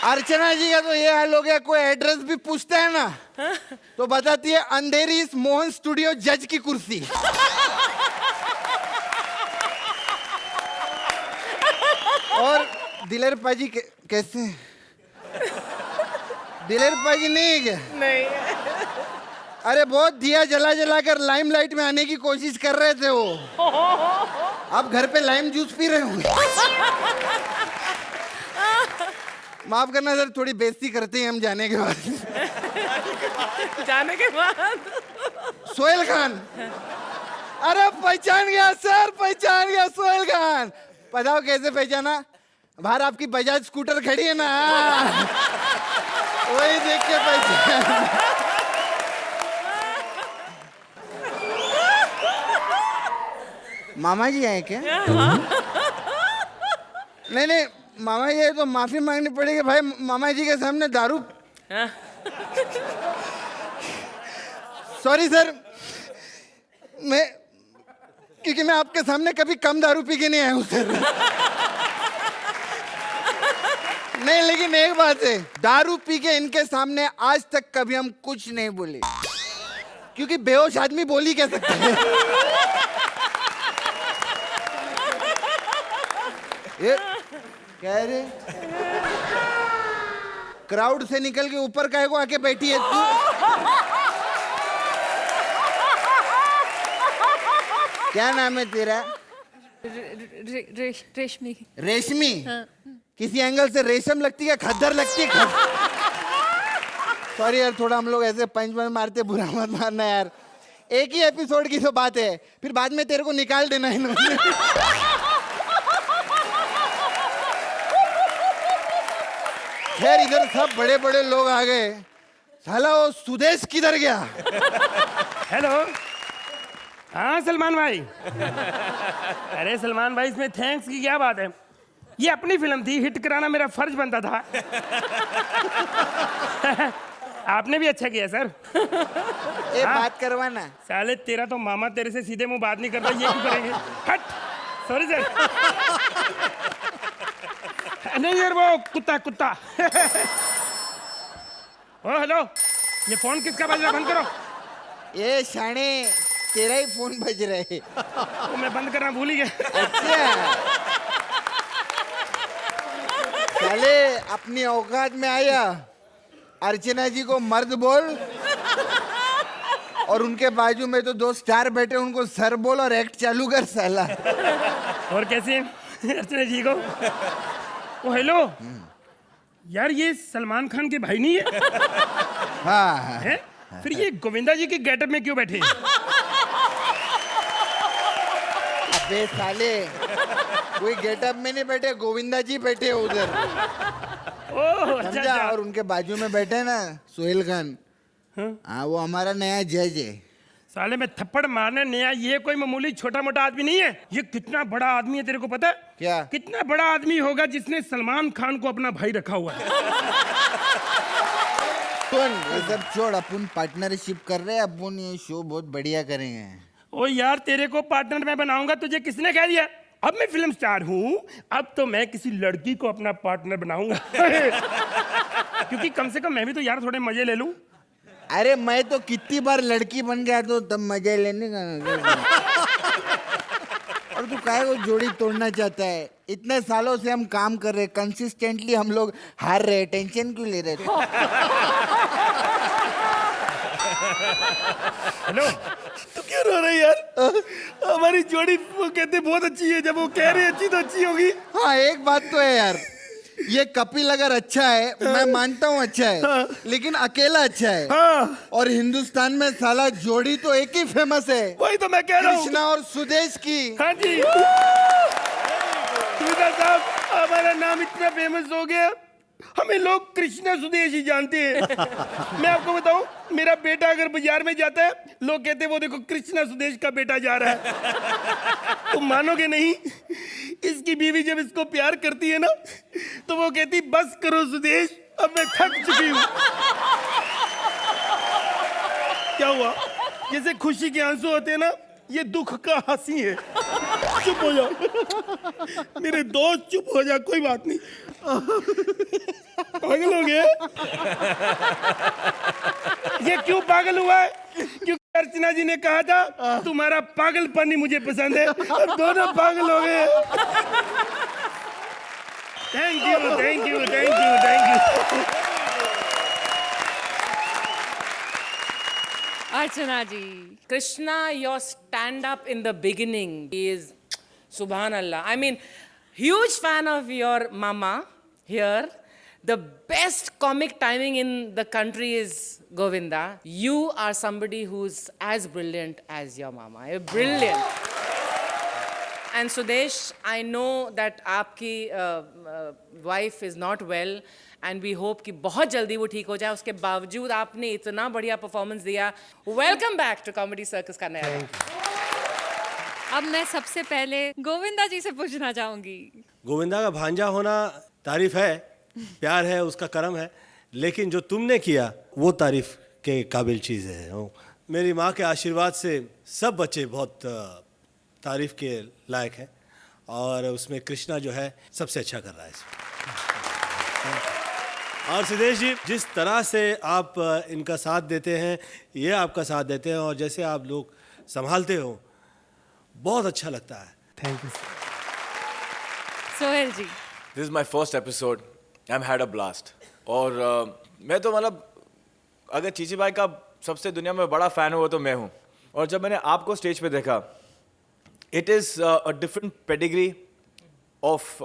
अर्चना जी का तो ये हाल हो गया, कोई एड्रेस भी पूछता है ना तो बताती है अंधेरी इस मोहन स्टूडियो जज की कुर्सी। और दिलेर पाजी कैसे? दिलेर पाजी नहीं है क्या? नहीं। अरे बहुत दिया जला जला कर लाइमलाइट में आने की कोशिश कर रहे थे वो। अब घर पे लाइम जूस पी रहे होंगे। माफ करना सर, थोड़ी बेइज्जती करते हैं हम जाने के बाद। जाने के बाद सोहेल खान, अरे पहचान गया सर, पहचान गया सोहेल खान। बताओ कैसे पहचाना? बाहर आपकी बजाज स्कूटर खड़ी है ना, वही देख के पहचान। मामा जी आए क्या? नहीं नहीं मामा जी तो माफी मांगनी पड़ेगी भाई, मामा जी के सामने दारू। सॉरी सर, क्योंकि मैं आपके सामने कभी कम दारू पी के नहीं आया हूँ सर। नहीं लेकिन एक बात है, दारू पी के इनके सामने आज तक कभी हम कुछ नहीं बोले, क्योंकि बेहोश आदमी बोल ही कह सकते हैं। ये क्या है रे? क्राउड से निकल के ऊपर काहे को आके बैठी है तू? क्या नाम है तेरा? रेशमी। रेशमी? किसी एंगल से रेशम लगती है, खद्दर लगती है। सॉरी यार, थोड़ा हम लोग ऐसे पंच मारते, बुरा मत मारना यार। एक ही एपिसोड की तो बात है, फिर बाद में तेरे को निकाल देना इन्होंने। खैर इधर सब बड़े बड़े लोग आ गए, साला वो सुदेश किधर गया? हेलो, हाँ सलमान भाई। अरे सलमान भाई, इसमें थैंक्स की क्या बात है? ये अपनी फिल्म थी, हिट कराना मेरा फर्ज बनता था। आपने भी अच्छा किया सर। ये बात करवाना। साले तेरा तो मामा तेरे से सीधे मुंह बात नहीं करता, ये क्यों करेंगे? हट, सॉरी सर। नहीं यार, वो कुत्ता कुत्ता। ओ हेलो, ये फोन किसका बज रहा? बंद करो। ये शाने, तेरा ही फोन बज रहा है। तो मैं बंद करना भूल ही गया। अच्छा, साले अपनी औकात में आया, अर्चना जी को मर्द बोल और उनके बाजू में तो दो स्टार बैठे, उनको सर बोल और एक्ट चालू कर साला। और कैसे अर्चना जी को? ओ हेलो यार, ये सलमान खान के भाई नहीं है? हाँ है? फिर ये गोविंदा जी के गेटअप में क्यों बैठे? अबे साले, कोई गेटअप में नहीं बैठे, गोविंदा जी बैठे उधर। ओह समझा? और उनके बाजू में बैठे ना सोहेल खान, हाँ वो हमारा नया जज है। साले में थप्पड़ मारने नया, ये कोई मामूली छोटा मोटा आदमी नहीं है। ये कितना बड़ा आदमी है तेरे को पता है? क्या? कितना बड़ा आदमी होगा जिसने सलमान खान को अपना भाई रखा हुआ है। सुन, ये सब छोड़, अपन पार्टनरशिप कर रहे हैं, अपन ये शो बहुत बढ़िया करेंगे। ओ यार, तेरे को पार्टनर मैं बनाऊंगा, तुझे किसने कह दिया? अब मैं फिल्म स्टार हूँ, अब तो मैं किसी लड़की को अपना पार्टनर बनाऊंगा। क्योंकि कम से कम मैं भी तो यार थोड़े मजे ले लूं। अरे मैं तो कितनी बार लड़की बन गया तो तब मजे लेने का। और तू काहे को जोड़ी तोड़ना चाहता है? इतने सालों से हम काम कर रहे, कंसिस्टेंटली हम लोग हार रहे, टेंशन क्यों ले रहे थे? हेलो, तू क्यों रो रही यार? हमारी जोड़ी वो कहते बहुत अच्छी है, जब वो कह रही अच्छी तो अच्छी होगी। हाँ, एक बात तो है यार, ये कपिल अगर अच्छा है, मैं मानता हूँ अच्छा है, लेकिन अकेला अच्छा है। और हिंदुस्तान में साला जोड़ी तो एक ही फेमस है, वही तो मैं कह रहा हूँ, कृष्णा और सुदेश की। हाँ जी, सुधा साहब, हमारा नाम इतना फेमस हो गया, हमें लोग कृष्णा सुदेश ही जानते हैं। मैं आपको बताऊं, मेरा बेटा अगर बाजार में जाता है, लोग कहते हैं वो देखो कृष्णा सुदेश का बेटा जा रहा है। तुम मानोगे नहीं, इसकी बीवी जब इसको प्यार करती है ना, तो वो कहती बस करो सुदेश, अब मैं थक चुकी हूँ। क्या हुआ? जैसे खुशी के आंसू होते हैं ना, ये दुख का हंसी है। चुप हो जाओ मेरे दोस्त, चुप हो जा, कोई बात नहीं। पागल हो गया? ये क्यों पागल हुआ है? क्योंकि अर्चना जी ने कहा था तुम्हारा पागलपन ही मुझे पसंद है, अब दोनों पागल हो गए। Thank you, thank you, thank you, thank you. Archana ji, Krishna, your stand up in the beginning is Subhanallah. I mean, huge fan of your mama here. The best comic timing in the country is Govinda. You are somebody who's as brilliant as your mama. You're brilliant. And Sudesh, I know that आपकी wife is not well. And we hope कि बहुत जल्दी वो ठीक हो जाए। उसके बावजूद आपने इतना बढ़िया परफॉर्मेंस दिया। Welcome back to comedy circus का नया। अब मैं सबसे पहले गोविंदा जी से पूछना चाहूंगी। गोविंदा का भांजा होना तारीफ है, प्यार है, उसका करम है, लेकिन जो तुमने किया वो तारीफ के काबिल चीज़ है। मेरी माँ के आशीर्वाद से सब बच्चे बहुत तारीफ के लायक हैं, और उसमें कृष्णा जो है सबसे अच्छा कर रहा है इसमें। और सुदेश जी, जिस तरह से आप इनका साथ देते हैं, ये आपका साथ देते हैं, और जैसे आप लोग संभालते हो, बहुत अच्छा लगता है। Thank you. Sohail ji, this is my first episode, I am had a blast. और मैं तो मतलब अगर चीची भाई का सबसे दुनिया में बड़ा फैन हो वो तो मैं हूँ। और जब मैंने आपको स्टेज पे देखा, it is a different pedigree of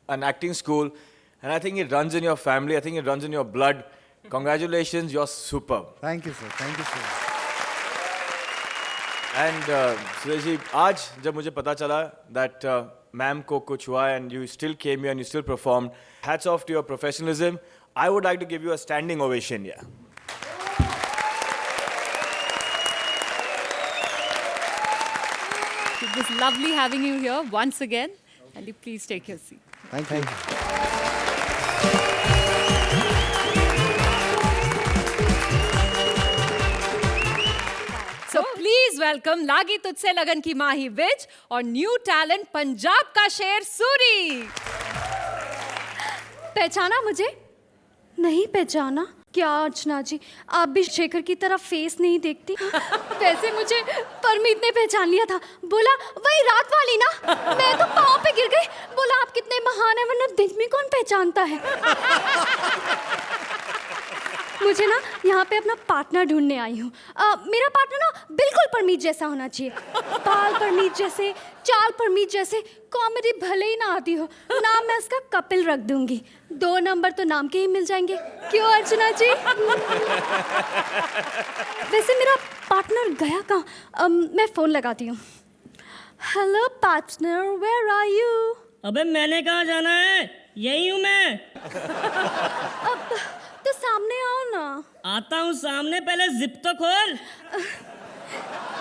an acting school, and I think it runs in your family, I think it runs in your blood. Congratulations, you're superb. Thank you sir, thank you sir. And Suresh ji, आज जब मुझे पता चला that ma'am को कुछ हुआ and you still came here and you still performed, hats off to your professionalism. I would like to give you a standing ovation here. it was lovely having you here once again, and you please take your seat. Thank you. So please welcome लागी तुझसे लगन की माही विज और new talent Punjab का शेर सूरी। पहचाना मुझे? नहीं पहचाना? क्या अर्चना जी, आप भी शेखर की तरह फेस नहीं देखती? वैसे मुझे परमीत ने पहचान लिया था, बोला वही रात वाली ना। मैं तो पाँव पे गिर गई, बोला आप कितने महान हैं, वरना दिन में कौन पहचानता है। मुझे ना यहाँ पे अपना पार्टनर ढूंढने आई हूँ। मेरा पार्टनर ना बिल्कुल परमीत जैसा होना चाहिए, बाल परमीत जैसे, चाल परमीत जैसे, कॉमेडी भले ही ना आती हो, नाम मैं उसका कपिल रख दूंगी। 2 नंबर तो नाम के ही मिल जाएंगे, क्यों अर्चना जी? वैसे मेरा पार्टनर गया कहाँ? मैं फोन लगाती हूँ। Hello partner, where are you? अबे मैंने कहाँ जाना है, यही हूँ मैं। तो सामने आओ ना। आता हूँ सामने, पहले जिप तो खोल।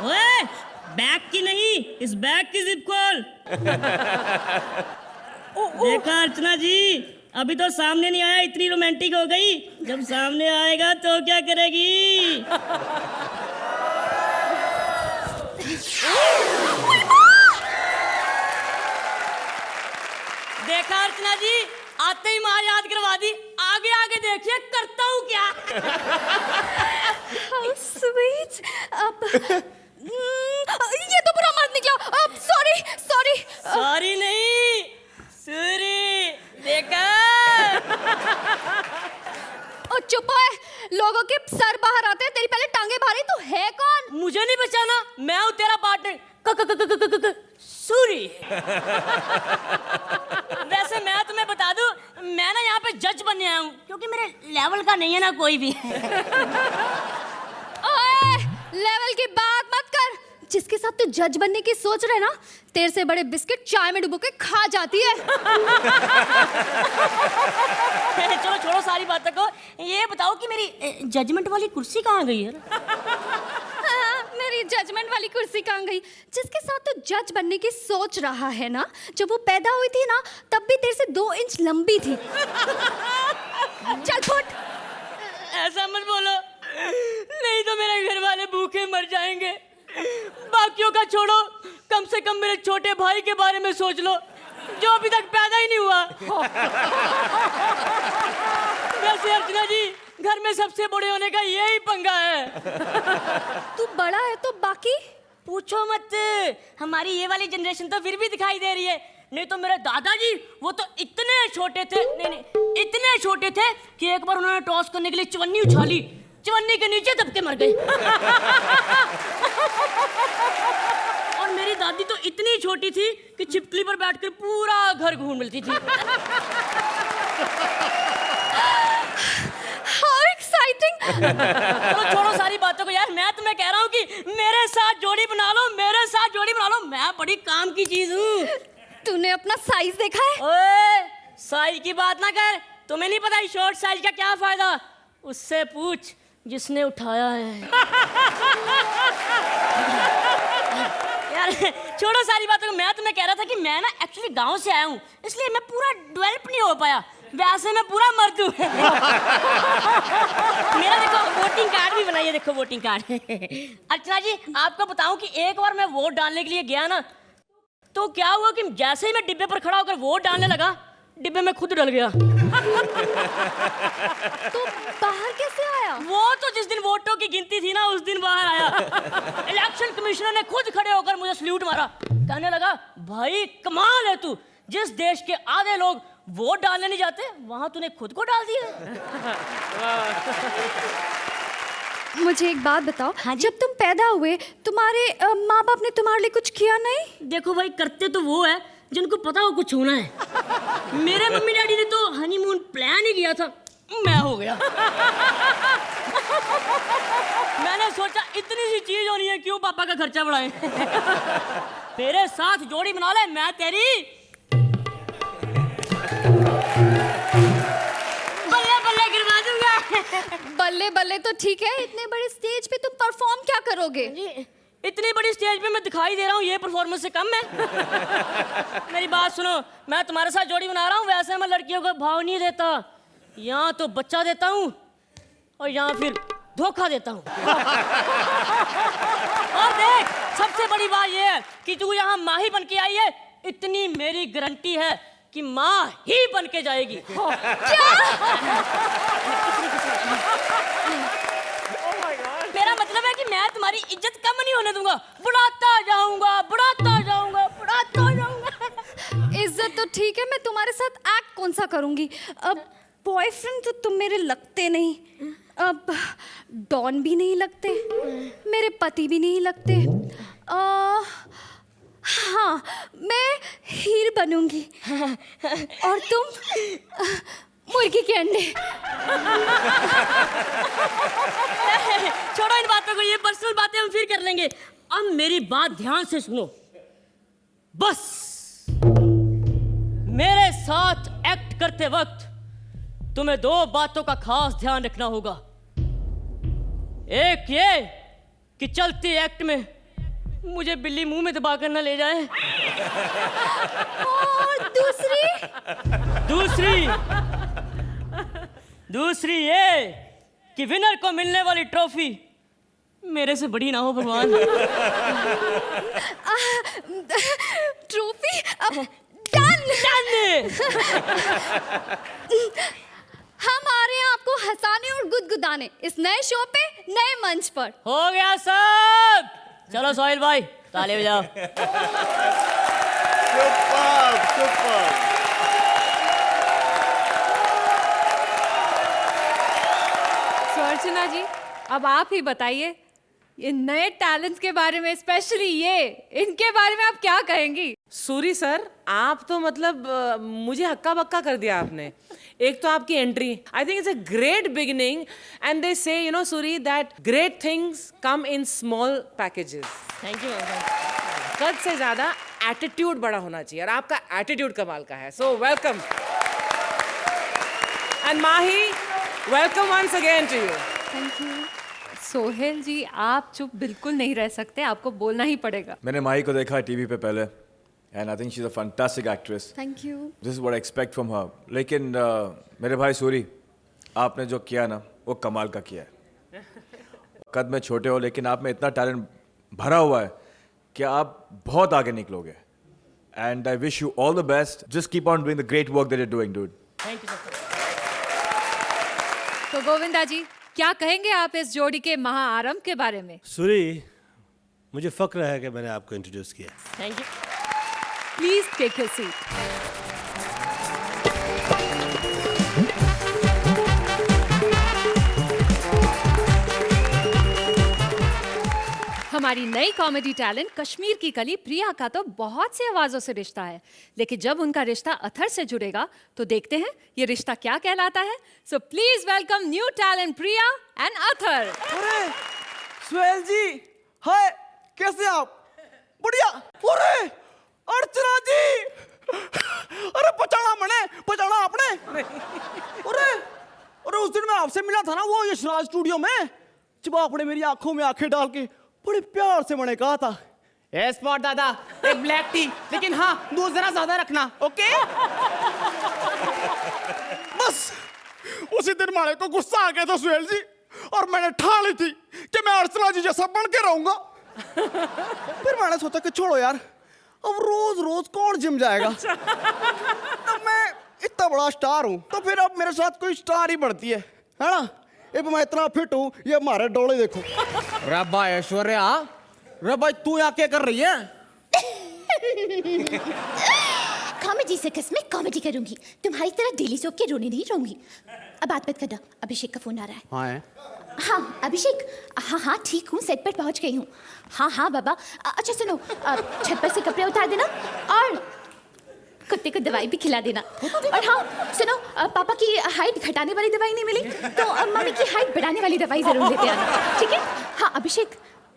ओए, बैग की नहीं, इस बैग की जिप खोल। देखा अर्चना जी, अभी तो सामने नहीं आया, इतनी रोमांटिक हो गई, जब सामने आएगा तो क्या करेगी? देखा अर्चना जी, आते ही माँ याद करवा दी। आगे आगे देखिए करता हूँ क्या। How sweet. अब ये तो बुरा मत निकला। अब सॉरी सॉरी। सॉरी नहीं, सूरी। देखा? ओ चुप है, लोगों के सर बाहर आते हैं, तेरी पहले टांगे भारी। तू है कौन? मुझे नहीं पहचाना, मैं हूँ तेरा पार्टनर सूरी। वैसे मैं तुम्हें बता दूं, मैं ना यहाँ पे जज बनने आया हूँ, क्योंकि मेरे लेवल का नहीं है ना कोई भी। ओए, लेवल की बात मत कर। जिसके साथ तू जज बनने की सोच रहे ना, तेरे से बड़े बिस्किट चाय में डुबो के खा जाती है। चलो छोड़ो सारी बातों को, ये बताओ कि मेरी जजमेंट वाली कुर्सी कहाँ गई है? मेरी जजमेंट वाली कुर्सी कहाँ गई? जिसके साथ तू जज बनने की सोच रहा है ना, जब वो पैदा हुई थी ना, तब भी तेरे से 2 इंच लंबी थी। चल फुट। ऐसा मत बोलो, नहीं तो मेरे घर वाले भूखे मर जाएंगे। बाकियों का छोड़ो, कम से कम मेरे छोटे भाई के बारे में सोच लो, जो अभी तक पैदा ही नहीं हुआ। वैसे अर्चना जी, घर में सबसे बड़े होने का यही पंगा है। तू बड़ा है तो बाकी पूछो मत, हमारी ये वाली जनरेशन तो फिर भी दिखाई दे रही है। नहीं तो मेरे दादाजी, वो तो इतने छोटे थे, नहीं इतने छोटे थे कि एक बार उन्होंने टॉस करने के लिए चवन्नी उछाली, चवन्नी के नीचे दबके मर गए। और मेरी दादी तो इतनी छोटी थी कि छिपकली पर बैठकर पूरा घर घूम मिलती थी। How exciting! चलो छोड़ो सारी बातों को यार, मैं तुम्हें कह रहा हूँ कि मेरे साथ जोड़ी बना लो, मेरे साथ जोड़ी बना लो, मैं बड़ी काम की चीज हूँ। तूने अपना साइज देखा है? ओए, साइज की बात ना कर, तुम्हें नहीं पता शॉर्ट साइज का क्या फायदा? उससे पूछ जिसने उठाया है। यार छोड़ो सारी बातों को, मैं तुम्हें कह रहा था कि मैं ना एक्चुअली गांव से आया हूँ, इसलिए मैं पूरा डेवलप नहीं हो पाया। वैसे मैं पूरा मर्द हूँ। मेरा देखो वोटिंग कार्ड भी बनाइए, देखो वोटिंग कार्ड। अर्चना जी, आपको बताऊं कि एक बार मैं वोट डालने के लिए गया ना, तो क्या हुआ कि जैसे ही मैं डिब्बे पर खड़ा होकर वोट डालने लगा, डिब्बे में खुद डल गया। तो बाहर कैसे आया? वो तो जिस दिन वोटों की गिनती थी ना, उस दिन बाहर आया। इलेक्शन कमिश्नर ने खुद खड़े होकर मुझे सल्यूट मारा, कहने लगा, भाई कमाल है तू, जिस देश के आधे लोग वोट डालने नहीं जाते, वहां तूने खुद को डाल दिया। मुझे एक बात बताओ, हाँ जब तुम पैदा हुए, तुम्हारे माँ बाप ने तुम्हारे लिए कुछ किया नहीं? देखो भाई, करते तो वो है जिनको पता हो कुछ होना है। मेरे मम्मी डैडी ने तो हनीमून प्लान ही किया था, मैं हो गया। मैंने सोचा इतनी सी चीज होनी है, क्यों पापा का खर्चा बढ़ाएं। मेरे साथ जोड़ी बना ले, मैं तेरी बल्ले बल्ले गिरवा दूंगा। बल्ले बल्ले तो ठीक है, इतने बड़े स्टेज पे तुम परफॉर्म क्या करोगे? जी, इतनी बड़ी स्टेज पे मैं दिखाई दे रहा हूँ, ये परफॉर्मेंस से कम है? मेरी बात सुनो, मैं तुम्हारे साथ जोड़ी बना रहा हूँ, वैसे मैं लड़कियों को भाव नहीं देता। यहाँ तो बच्चा देता हूँ और यहाँ फिर धोखा देता हूँ। और देख, सबसे बड़ी बात ये है कि तू यहाँ माँ ही बन के आई है, इतनी मेरी गारंटी है कि माँ ही बन के जाएगी। क्या? मेरा मतलब है कि मैं तुम्हारी इज्जत कम नहीं होने दूंगा, बढ़ाता जाऊंगा, बढ़ाता जाऊंगा, बढ़ाता जाऊंगा। इज्जत तो ठीक है, मैं तुम्हारे साथ एक्ट कौन सा करूंगी? अब बॉयफ्रेंड तो तुम मेरे लगते नहीं, अब डॉन भी नहीं लगते, मेरे पति भी नहीं लगते। हाँ, मैं हीर बनूंगी और तुम मुर्गी के अंडे। छोड़ो इन बातों को, ये पर्सनल बातें हम फिर कर लेंगे। अब मेरी बात ध्यान से सुनो, बस मेरे साथ एक्ट करते वक्त तुम्हें 2 बातों का खास ध्यान रखना होगा। एक ये कि चलते एक्ट में मुझे बिल्ली मुंह में दबा कर न ले जाए, और दूसरी ये कि विनर को मिलने वाली ट्रॉफी मेरे से बड़ी ना हो भगवान। Trophy done. हम आ रहे हैं आपको हंसाने और गुदगुदाने इस नए शो पे, नए मंच पर। हो गया सब। चलो सोहेल भाई ताली बजाओ। अर्चना जी, अब आप ही बताइए ये नए टैलेंट्स के बारे में, स्पेशली ये इनके बारे में आप क्या कहेंगी? सूरी सर, आप तो मतलब मुझे हक्का बक्का कर दिया आपने। एक तो आपकी entry, I think it's a great beginning, and they say you know Suri that great things come in small packages. Thank you. कद से ज्यादा एटीट्यूड बड़ा होना चाहिए, और आपका एटीट्यूड कमाल का है। So welcome. And Mahi, welcome once again to you. Thank you. Sohail ji, आप चुप बिल्कुल नहीं रह सकते, आपको बोलना ही पड़ेगा। मैंने माही को देखा टीवी पे पहले, and I think she is a fantastic actress. Thank you. This is what I expect from her. लेकिन मेरे भाई सूरी, आपने जो किया ना वो कमाल का किया है। कद में छोटे हो लेकिन आप में इतना टैलेंट भरा हुआ है कि आप बहुत आगे निकलोगे। And I wish you all the best. Just keep on doing the great work that you are doing, dude. Thank you sir. तो गोविंदा जी, क्या कहेंगे आप इस जोड़ी के महाआरंभ के बारे में? सूरी, मुझे फक्र है कि मैंने आपको इंट्रोड्यूस किया। Thank you. Please take your seat. हमारी नई कॉमेडी टैलेंट कश्मीर की कली प्रिया का तो बहुत सी आवाजों से रिश्ता है, लेकिन जब उनका रिश्ता अथर से जुड़ेगा तो देखते हैं ये रिश्ता क्या कहलाता है। So please welcome new talent Priya and Athar. अरे सोहेल जी, हाय, कैसे आप? बढ़िया। अरे अर्चना जी, अरे पहचाना आपने? अरे उस दिन मैं आपसे मिला था ना वो यशराज स्टूडियो में, जब आपने मेरी आंखों में आंखें डाल के बड़े प्यार से मैंने कहा था, ए स्पॉट दादा, एक ब्लैक टी, लेकिन हाँ दूध जरा ज्यादा रखना, ओके? बस उसी दिन मारे को गुस्सा आ गया था सोहेल जी, और मैंने ठान ली थी कि मैं अर्चना जी जैसा बन के रहूंगा। फिर मैंने सोचा कि छोड़ो यार, अब रोज रोज कौन जिम जाएगा। अब मैं इतना बड़ा स्टार हूं तो फिर अब मेरे साथ कोई स्टार ही बढ़ती है ना? अब मैं इतना फिट हूं, ये हमारे डोले देखो। रब्बा ऐश्वर्या, रब्बा तू यहाँ क्या कर रही है? कॉमेडी सर्कस में कॉमेडी करूंगी, तुम्हारी तरह डेली सोप के रोने नहीं रहूंगी। अब बात मत करना, अभिषेक का फोन आ रहा है। हाँ है? हाँ अभिषेक, हाँ ठीक हूँ, सेट पर पहुँच गई हूँ। हाँ बाबा। अच्छा सुनो, छत पर से कपड़े उतार देना और कुत्ते को दवाई भी खिला देना। और हाँ सुनो, पापा की हाइट घटाने वाली दवाई नहीं मिली तो मम्मी की हाइट बढ़ाने वाली दवाई जरूर लेते आना, ठीक है? हाँ अभिषेक,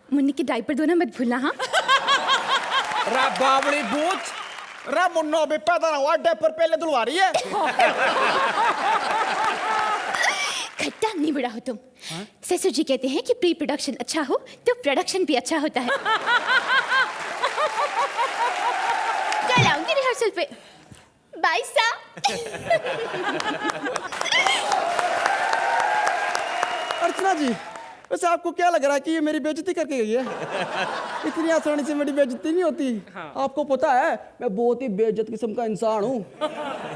मुन्नी की डायपर धोना मत भूलना। हाँ रा बाबड़ी बूच, रा मुन्नो अभी पैदा ना हुआ, डायपर पहले धुलवा रही है। खट्टा नहीं बड़ा हो तुम। ससुर जी कहते हैं कि प्री प्रोडक्शन अच्छा हो तो प्रोडक्शन भी अच्छा होता है। कल आऊंगी रिहर्सल पे। बाय सा। अर्चना जी, वैसे आपको क्या लग रहा है कि ये मेरी बेइज्जती करके गई है? इतनी आसानी से मेरी बेइज्जती नहीं होती। हाँ। आपको पता है मैं बहुत ही बेइज्जत किस्म का इंसान हूँ।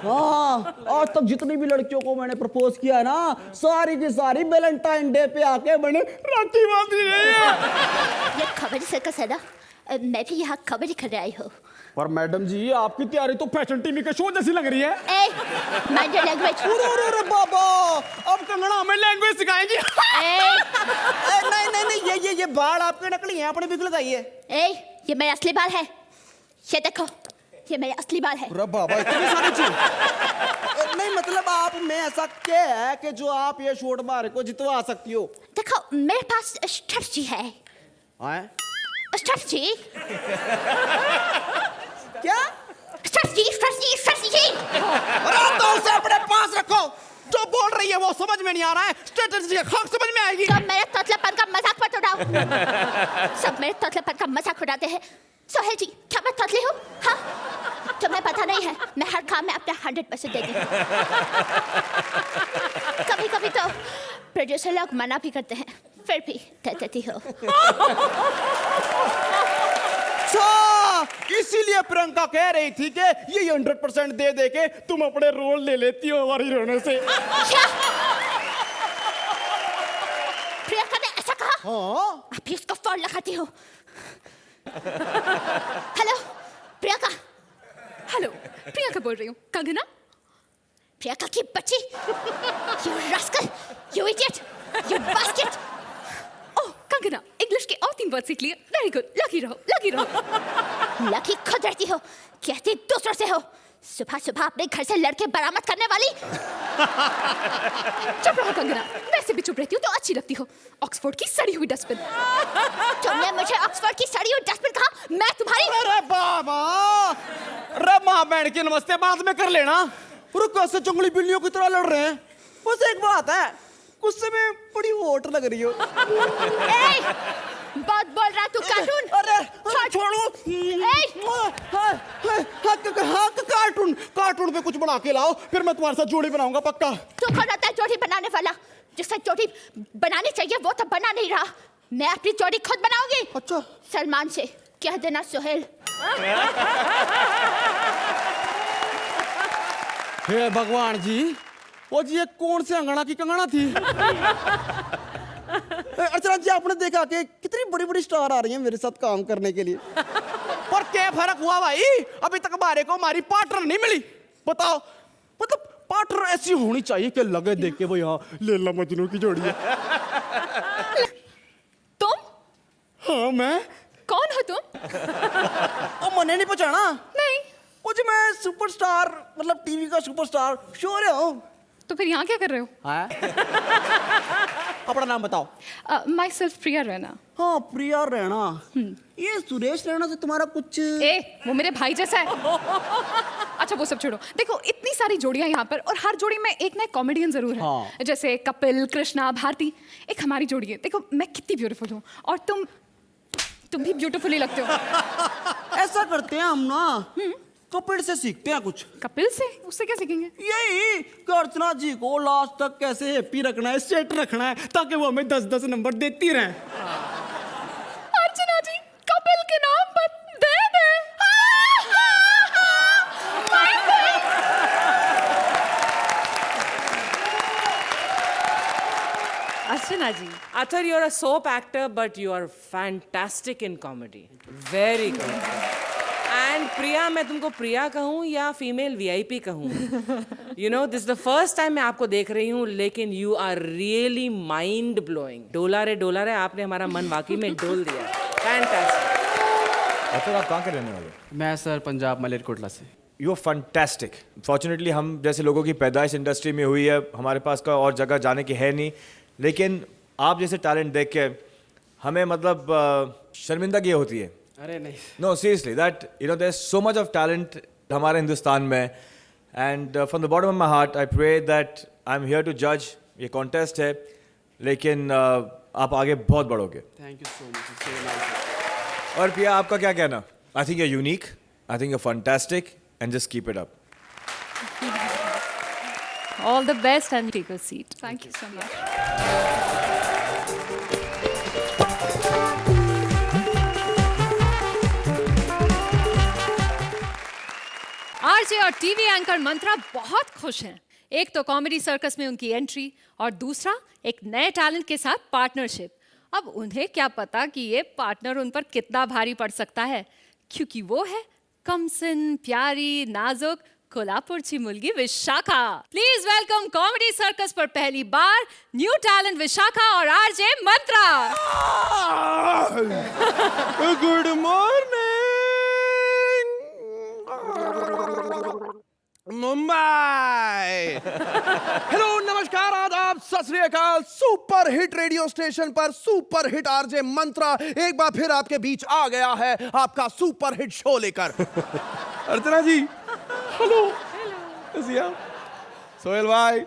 हाँ, आज तक जितनी भी लड़कियों को मैंने प्रपोज किया है ना, सारी की सारी वैलेंटाइन डे पे आके मैंने राखी बांधी रही है। ये कॉमेडी सर्कस है ना, मैं भी यहाँ कॉमेडी करने आई हूँ। पर मैडम जी, आपकी तैयारी तो फैशन टीवी के शो जैसी लग रही है। Mind your language. अरे बाबा, अब कंगना हमें लैंग्वेज सिखाएंगी। नहीं, ये बाल आपके नकली हैं, अपने बिल्कुल लगाइए। ये मेरे असली बाल है, ये देखो, ये मेरे असली बाल है। अरे बाबा, इतनी सारी चीज। नहीं मतलब आप में ऐसा क्या है कि जो आप ये शोट मारे को जितवा सकती हो? देखो मेरे पास स्ट्रेटजी है। स्ट्रेटजी? क्या? स्ट्रेटजी। अरे तो उसे अपने पास रखो, जो बोल रही है वो समझ में नहीं आ रहा है, स्ट्रेटजी खाक समझ में आएगी। तो मेरे तोतलापन का मजाक मत उड़ाओ। सब मेरे तोतलापन का मजाक उड़ाते हैं। सोहेल जी, क्या मैं तोतली हूँ? हाँ, तुम्हें पता नहीं है, मैं हर काम में अपना 100% देती हूँ। कभी कभी तो प्रोड्यूसर लोग मना भी करते हैं, फिर भी दे देती हो। इसीलिए प्रियंका कह रही थी कि ये 100% दे दे के तुम अपने रोल ले लेती हो हमारी रोने से। क्या? प्रियंका ने ऐसा कहा? हाँ। अभी उसको फोन लगाती हो। हेलो प्रियंका। हेलो, प्रियंका बोल रही हूँ। कंगना? प्रियंका की बच्ची। You rascal, you idiot, you basket. Oh, Kangana, English के और 3 वर्ड सीख लिए। वेरी गुड, लकी रहो, लकी रहो। लकी खुद रहती हो, कहती दूसरों से हो। सुबह सुबह अपने घर से लड़के बरामद करने वाली। चुप रहो कंगना, वैसे भी चुप रहती हो तो अच्छी लगती हो। ऑक्सफोर्ड की सड़ी हुई डस्टबिन। तुमने मुझे ऑक्सफोर्ड की सड़ी हुई डस्टबिन कहा, मैं तुम्हारी। अरे बाबा, अरे माँ बहन की नमस्ते बाद में कर लेना। रुक, कैसे जंगली बिल्लियों की तरह लड़ रहे हैं। बस एक बात है, गुस्से में बड़ी हॉट लग रही हो। बहुत बोल रहा तू कार्टून। अरे छोड़ो। कार्टून कार्टून पे कुछ बना के लाओ, फिर मैं तुम्हारे साथ जोड़ी बनाऊंगा पक्का। तू कौन होता है जोड़ी बनाने वाला? जिससे जोड़ी बनानी चाहिए वो तो बना नहीं रहा। मैं अपनी जोड़ी खुद बनाऊंगी। अच्छा। सलमान से कह देना सोहेल। हे भगवान जी, वो जी ये कौन से अंगना की कंगना थी? अर्चना जी, आपने देखा कि कितनी बड़ी बड़ी स्टार आ रही हैं मेरे साथ काम करने के लिए। पर क्या फर्क हुआ भाई, अभी तक हमारे को हमारी पार्टनर नहीं मिली। बताओ, मतलब पार्टनर ऐसी होनी चाहिए कि लगे देख के वो यहाँ लैला मजनू की जोड़ी है। तुम? हाँ मैं। कौन हो तुम? ओ, मैंने नहीं पहचाना? नहीं। वो जी मैं सुपरस्टार, मतलब टीवी का सुपरस्टार शो रहा हूँ। तो फिर यहाँ क्या कर रहे हो? अपना नाम बताओ। माई सेल्फ प्रिया रैना। हाँ, प्रिया रैना। ये सुरेश रैना से तुम्हारा कुछ? वो मेरे भाई जैसा है। अच्छा वो सब छोड़ो, देखो इतनी सारी जोड़ियां यहाँ पर और हर जोड़ी में एक ना एक कॉमेडियन जरूर है। हाँ। जैसे कपिल, कृष्णा, भारती। एक हमारी जोड़ी है। देखो मैं कितनी ब्यूटीफुल हूँ और तुम भी ब्यूटीफुल ही लगते हो। ऐसा करते हैं हम ना, कपिल से सीखते हैं कुछ। कपिल से? उससे क्या सीखेंगे? यही कि अर्चना जी को लास्ट तक कैसे हैप्पी रखना है, सेट रखना है, ताकि वो हमें 10-10 नंबर देती रहें। अर्चना जी कपिल के नाम पर दे दे। अर्चना जी, Athar, you're a soap actor, but you are fantastic in comedy. Very good. And प्रिया, मैं तुमको प्रिया कहूँ या फीमेल VIP कहूँ? You know, this is the first time मैं आपको देख रही हूँ, लेकिन you are really mind blowing. डोला रे, आपने हमारा मन वाकई में डोल दिया। Fantastic. अच्छा, आप कहाँ के रहने वाले? मैं सर पंजाब मलेरकोटला से। You are fantastic. फॉर्चुनेटली हम जैसे लोगों की पैदाइश इंडस्ट्री में हुई है, हमारे पास का और जगह जाने की है नहीं, लेकिन आप जैसे टैलेंट देख के हमें मतलब शर्मिंदगी होती है। अरे नहीं। No seriously, that you know there is so much of talent हमारे हिंदुस्तान में, and from the bottom of my heart I pray that I am here to जज। ये कॉन्टेस्ट है, लेकिन आप आगे बहुत बढ़ोगे। Thank you so much. और प्रिया, आपका क्या कहना? I think you are unique, I think you are fantastic, and just keep it up. all the best and take a seat. Thank you so much. RJ और TV anchor मंत्रा बहुत खुश हैं। एक तो कॉमेडी सर्कस में उनकी entry और दूसरा एक नए टैलेंट के साथ पार्टनरशिप। अब उन्हें क्या पता कि ये पार्टनर उन पर कितना भारी पड़ सकता है, क्योंकि वो है कमसिन, प्यारी, नाजुक कोल्हापुरची मुलगी Vishakha. Please welcome comedy circus पर पहली बार न्यू टैलेंट विशाखा और RJ Mantra. Good morning Mumbai. Hello, नमस्कार, आदाब, सत श्री अकाल। सुपर हिट रेडियो स्टेशन पर सुपर हिट आरजे मंत्रा एक बार फिर आपके बीच आ गया है, आपका सुपर हिट शो लेकर। अर्चना जी, हेलो। कैसी आप? सोहेल भाई,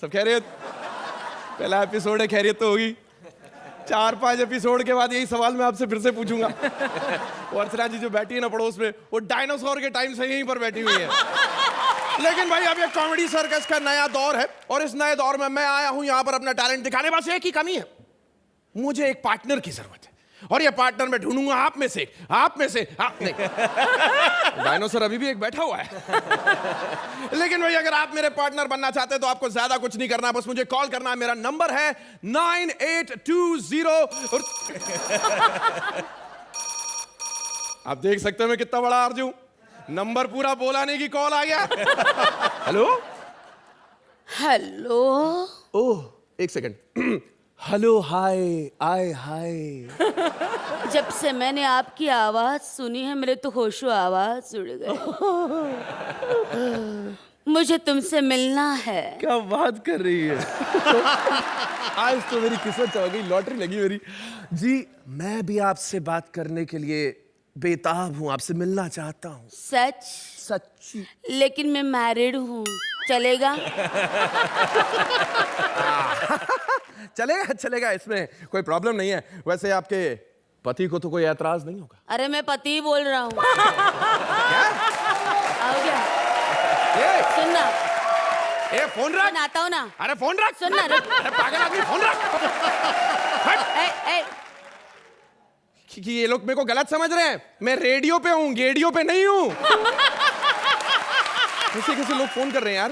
सब खैरियत? पहला एपिसोड है, खैरियत तो होगी। 4-5 एपिसोड के बाद यही सवाल मैं आपसे फिर से पूछूंगा। वो अर्चना जी जो बैठी है ना पड़ोस में, वो डायनासोर के टाइम से यहीं पर बैठी हुई है। लेकिन भाई, अब ये कॉमेडी सर्कस का नया दौर है और इस नए दौर में मैं आया हूं यहां पर अपना टैलेंट दिखाने। बस एक ही कमी है, मुझे एक पार्टनर की जरूरत है और ये पार्टनर मैं ढूंढूंगा आप में से आप नहीं डायनासोर अभी भी एक बैठा हुआ है लेकिन भाई अगर आप मेरे पार्टनर बनना चाहते हैं तो आपको ज्यादा कुछ नहीं करना, बस मुझे कॉल करना है। मेरा नंबर है 9820 और आप देख सकते हैं मैं कितना बड़ा आरजू हूं। नंबर पूरा बोला नहीं कि कॉल आ गया। Hello hello. ओह एक सेकंड। हेलो हाय आय हाय। जब से मैंने आपकी आवाज सुनी है मेरे तो होशो आवाज उड़ गए। मुझे तुमसे मिलना है। क्या बात कर रही है। आज तो मेरी किस्मत हो गई, लॉटरी लगी मेरी। जी मैं भी आपसे बात करने के लिए बेताब हूँ, आपसे मिलना चाहता हूँ। सच? सच्ची। लेकिन मैं मैरिड हूँ, चलेगा? चलेगा चलेगा, इसमें कोई प्रॉब्लम नहीं है। वैसे आपके पति को तो कोई ऐतराज नहीं होगा? अरे मैं पति बोल रहा हूँ। आओ क्या? सुनना। ए फोन रख। आता हूँ ना। अरे फोन रख। सुनना। अरे पागल आदमी फोन रख। कि ये लोग मेरे को गलत समझ रहे हैं। मैं रेडियो पे हूँ, गेडियो पे नहीं हूँ। कैसे लोग फोन कर रहे हैं यार,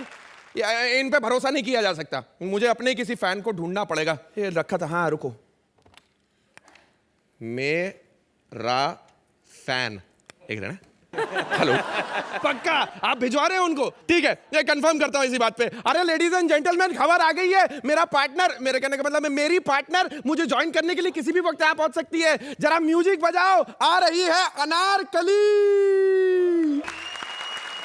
इन पे भरोसा नहीं किया जा सकता। मुझे अपने किसी फैन को ढूंढना पड़ेगा। ये रखा था, हाँ रुको। मेरा फैन एक ना। हेलो पक्का आप भिजवा रहे हैं उनको? ठीक है ये कंफर्म करता हूं इसी बात पे। अरे लेडीज एंड जेंटलमैन खबर आ गई है। मेरा पार्टनर, मेरे कहने का मतलब है मेरी पार्टनर मुझे ज्वाइन करने के लिए किसी भी वक्त यहाँ पहुंच सकती है। जरा म्यूजिक बजाओ, आ रही है अनारकली।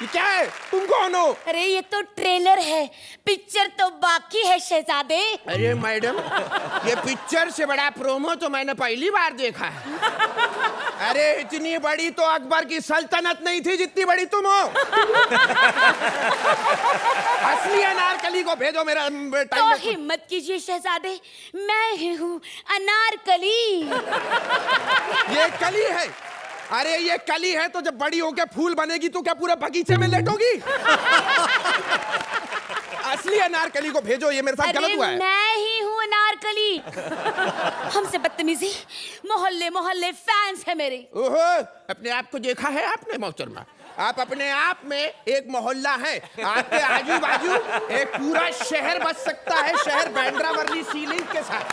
ये क्या है? तुम कौन हो? अरे ये तो ट्रेलर है, पिक्चर तो बाकी है शहजादे। अरे मैडम ये पिक्चर से बड़ा प्रोमो तो मैंने पहली बार देखा है। अरे इतनी बड़ी तो अकबर की सल्तनत नहीं थी जितनी बड़ी तुम हो। असली अनारकली को भेजो मेरा टाइम। तो हिम्मत कीजिए शहजादे, मैं ही हूँ अनारकली। ये कली है? अरे ये कली है तो जब बड़ी होकर फूल बनेगी तो क्या पूरे बगीचे में लेटोगी? असली अनारकली को भेजो, ये मेरे साथ गलत हुआ है। मैं ही हूँ अनारकली। हमसे बदतमीजी, मोहल्ले मोहल्ले फैंस है मेरे। ओहो अपने आप को देखा है आपने मोहतरमा? आप अपने आप में एक मोहल्ला है। आपके आजू बाजू एक पूरा शहर बस सकता है, शहर बैंड्रा वर्ली सीलिंग के साथ।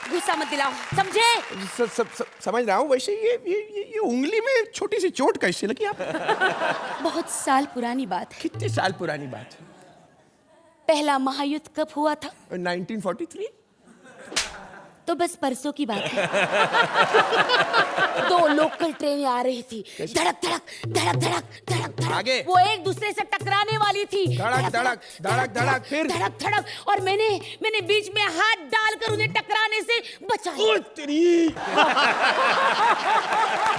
गुस्सा मत दिलाओ, समझे? समझ रहा हूँ। वैसे ये उंगली में छोटी सी चोट कैसे लगी आप? बहुत साल पुरानी बात है। कितने साल पुरानी बात है? पहला महायुद्ध कब हुआ था? 1943। तो बस परसों की बात है। दो लोकल ट्रेनें आ रही थी, धड़क धड़क धड़क धड़क धड़क धड़क। आगे वो एक दूसरे से टकराने वाली थी। धड़क धड़क धड़क धड़क, फिर धड़क धड़क, और मैंने बीच में हाथ डालकर उन्हें टकराने से बचाया।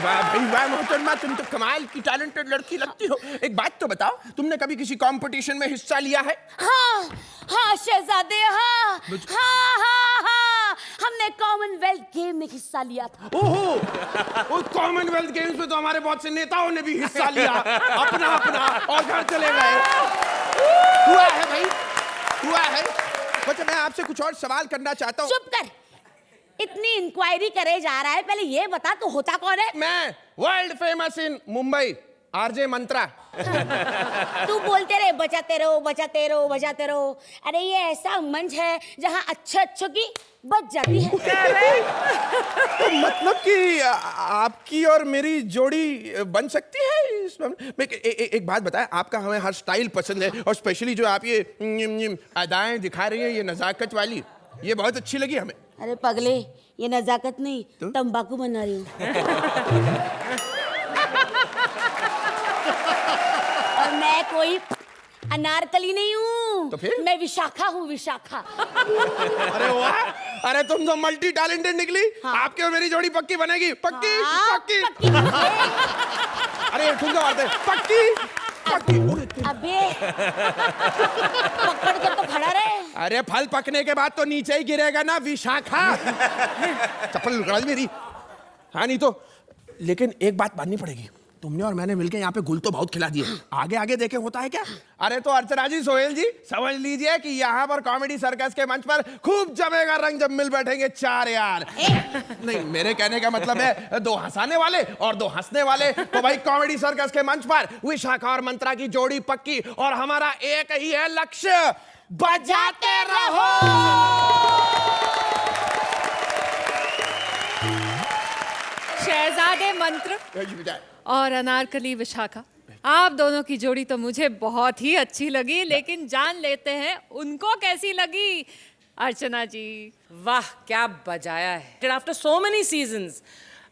वाह भाई वाह मोहतरमा, तुम तो कमाल की टैलेंटेड लड़की लगती हो। एक बात तो बताओ, तुमने कभी किसी कंपटीशन में हिस्सा लिया है? हाँ हाँ शहजादे, हाँ हाँ हाँ हाँ, हमने कॉमनवेल्थ गेम में हिस्सा लिया था। ओहो, उस कॉमनवेल्थ गेम्स में तो हमारे बहुत से नेताओं ने भी हिस्सा लिया, अपना अपना, और घर चले गए। हुआ है भाई, हुआ है। बच्चा मैं आपसे कुछ और सवाल करना चाहता हूँ। चुप कर, इतनी इंक्वायरी करे जा रहा है, पहले ये बता तू होता कौन है? मैं world famous in Mumbai, RJ Mantra. तू बोलते रहे बचाते रहो बचाते रहो बचाते रहो। अरे ये ऐसा मंच है जहाँ अच्छों की बच जाती है। तो मतलब कि आपकी और मेरी जोड़ी बन सकती है इसमें? एक बात बताएं, आपका हमें हर स्टाइल पसंद है, और स्पेशली जो आप ये अदाएं दिखा रही हैं, ये नजाकत वाली, ये बहुत अच्छी लगी हमें। अरे पगले, ये नजाकत नहीं तो? तंबाकू बना रही हूँ। और मैं कोई अनारकली नहीं हूँ, तो फिर? मैं विशाखा हूँ, विशाखा। अरे वाह, अरे तुम तो मल्टी टैलेंटेड निकली। हाँ। आपकी और मेरी जोड़ी पक्की बनेगी, पक्की। हाँ, पक्की। अरे ठुमका मारते, पक्की पक्की। अबे पकड़ कर तो खड़ा रहे। अरे फल पकने के बाद तो नीचे ही गिरेगा ना विशाखा। चप्पल निकाल मेरी। हाँ नहीं तो, लेकिन एक बात माननी पड़ेगी, तुमने और मैंने मिलके यहाँ पे गुल तो बहुत खिला दिए, आगे आगे देखे होता है क्या? अरे तो अर्चना जी, सोहेल जी, समझ लीजिए कि यहाँ पर कॉमेडी सर्कस के मंच पर खूब जमेगा रंग जब मिल बैठेंगे चार यार। नहीं, मेरे कहने का मतलब है दो हंसाने वाले और दो हंसने वाले। तो भाई कॉमेडी सर्कस के मंच पर विशाखा और मंत्रा की जोड़ी पक्की, और हमारा एक ही है लक्ष्य, बजाते रहो। शहजादे मंत्र और अनारकली विशाखा, आप दोनों की जोड़ी तो मुझे बहुत ही अच्छी लगी, लेकिन जान लेते हैं उनको कैसी लगी। अर्चना जी, वाह क्या बजाया है। After so many seasons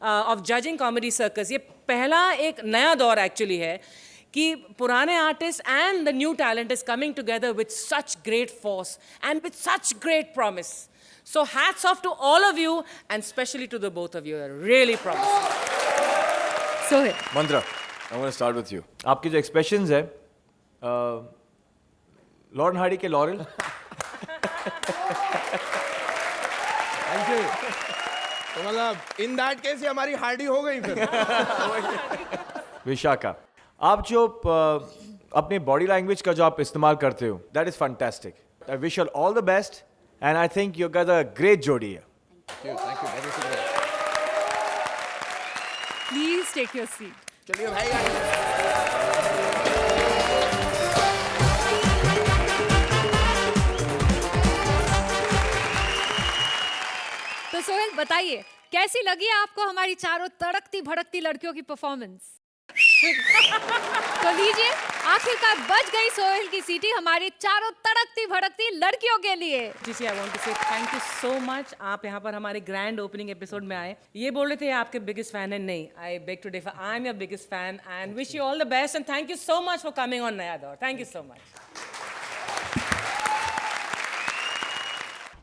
of judging comedy circus, ये पहला एक नया दौर एक्चुअली है कि पुराने artist and the new talent is coming together with such great force and with such great promise. So hats off to all of you and especially to the both of you. You're really promising. Sohel. Mantra, I'm going to start with you. आपके जो expressions है, Lord Hardy के laurel. Thank you. तो मतलब in that case हमारी Hardy हो गई फिर। विशाखा, आप जो अपने बॉडी लैंग्वेज का जो आप इस्तेमाल करते हो, that is fantastic. I wish you all the best. And I think you got a great jodi here. Thank you. Very good. Please take your seat. चलिए भाई। तो सोहेल बताइए, कैसी लगी आपको हमारी चारों तड़कती भड़कती लड़कियों की परफॉर्मेंस? तो लीजिए, आखिरकार बच गई सोहेल की सीटी हमारी चारों तड़कती भड़कती लड़कियों के लिए। जी, आई वांट टू से थैंक यू सो मच। आप यहाँ पर हमारे ग्रैंड ओपनिंग एपिसोड में आए। ये बोल रहे थे आपके बिगेस्ट फैन है, नहीं, I beg to differ, I am your biggest fan and wish you all the best and thank you so much for coming on Naya Daur. Thank you so much.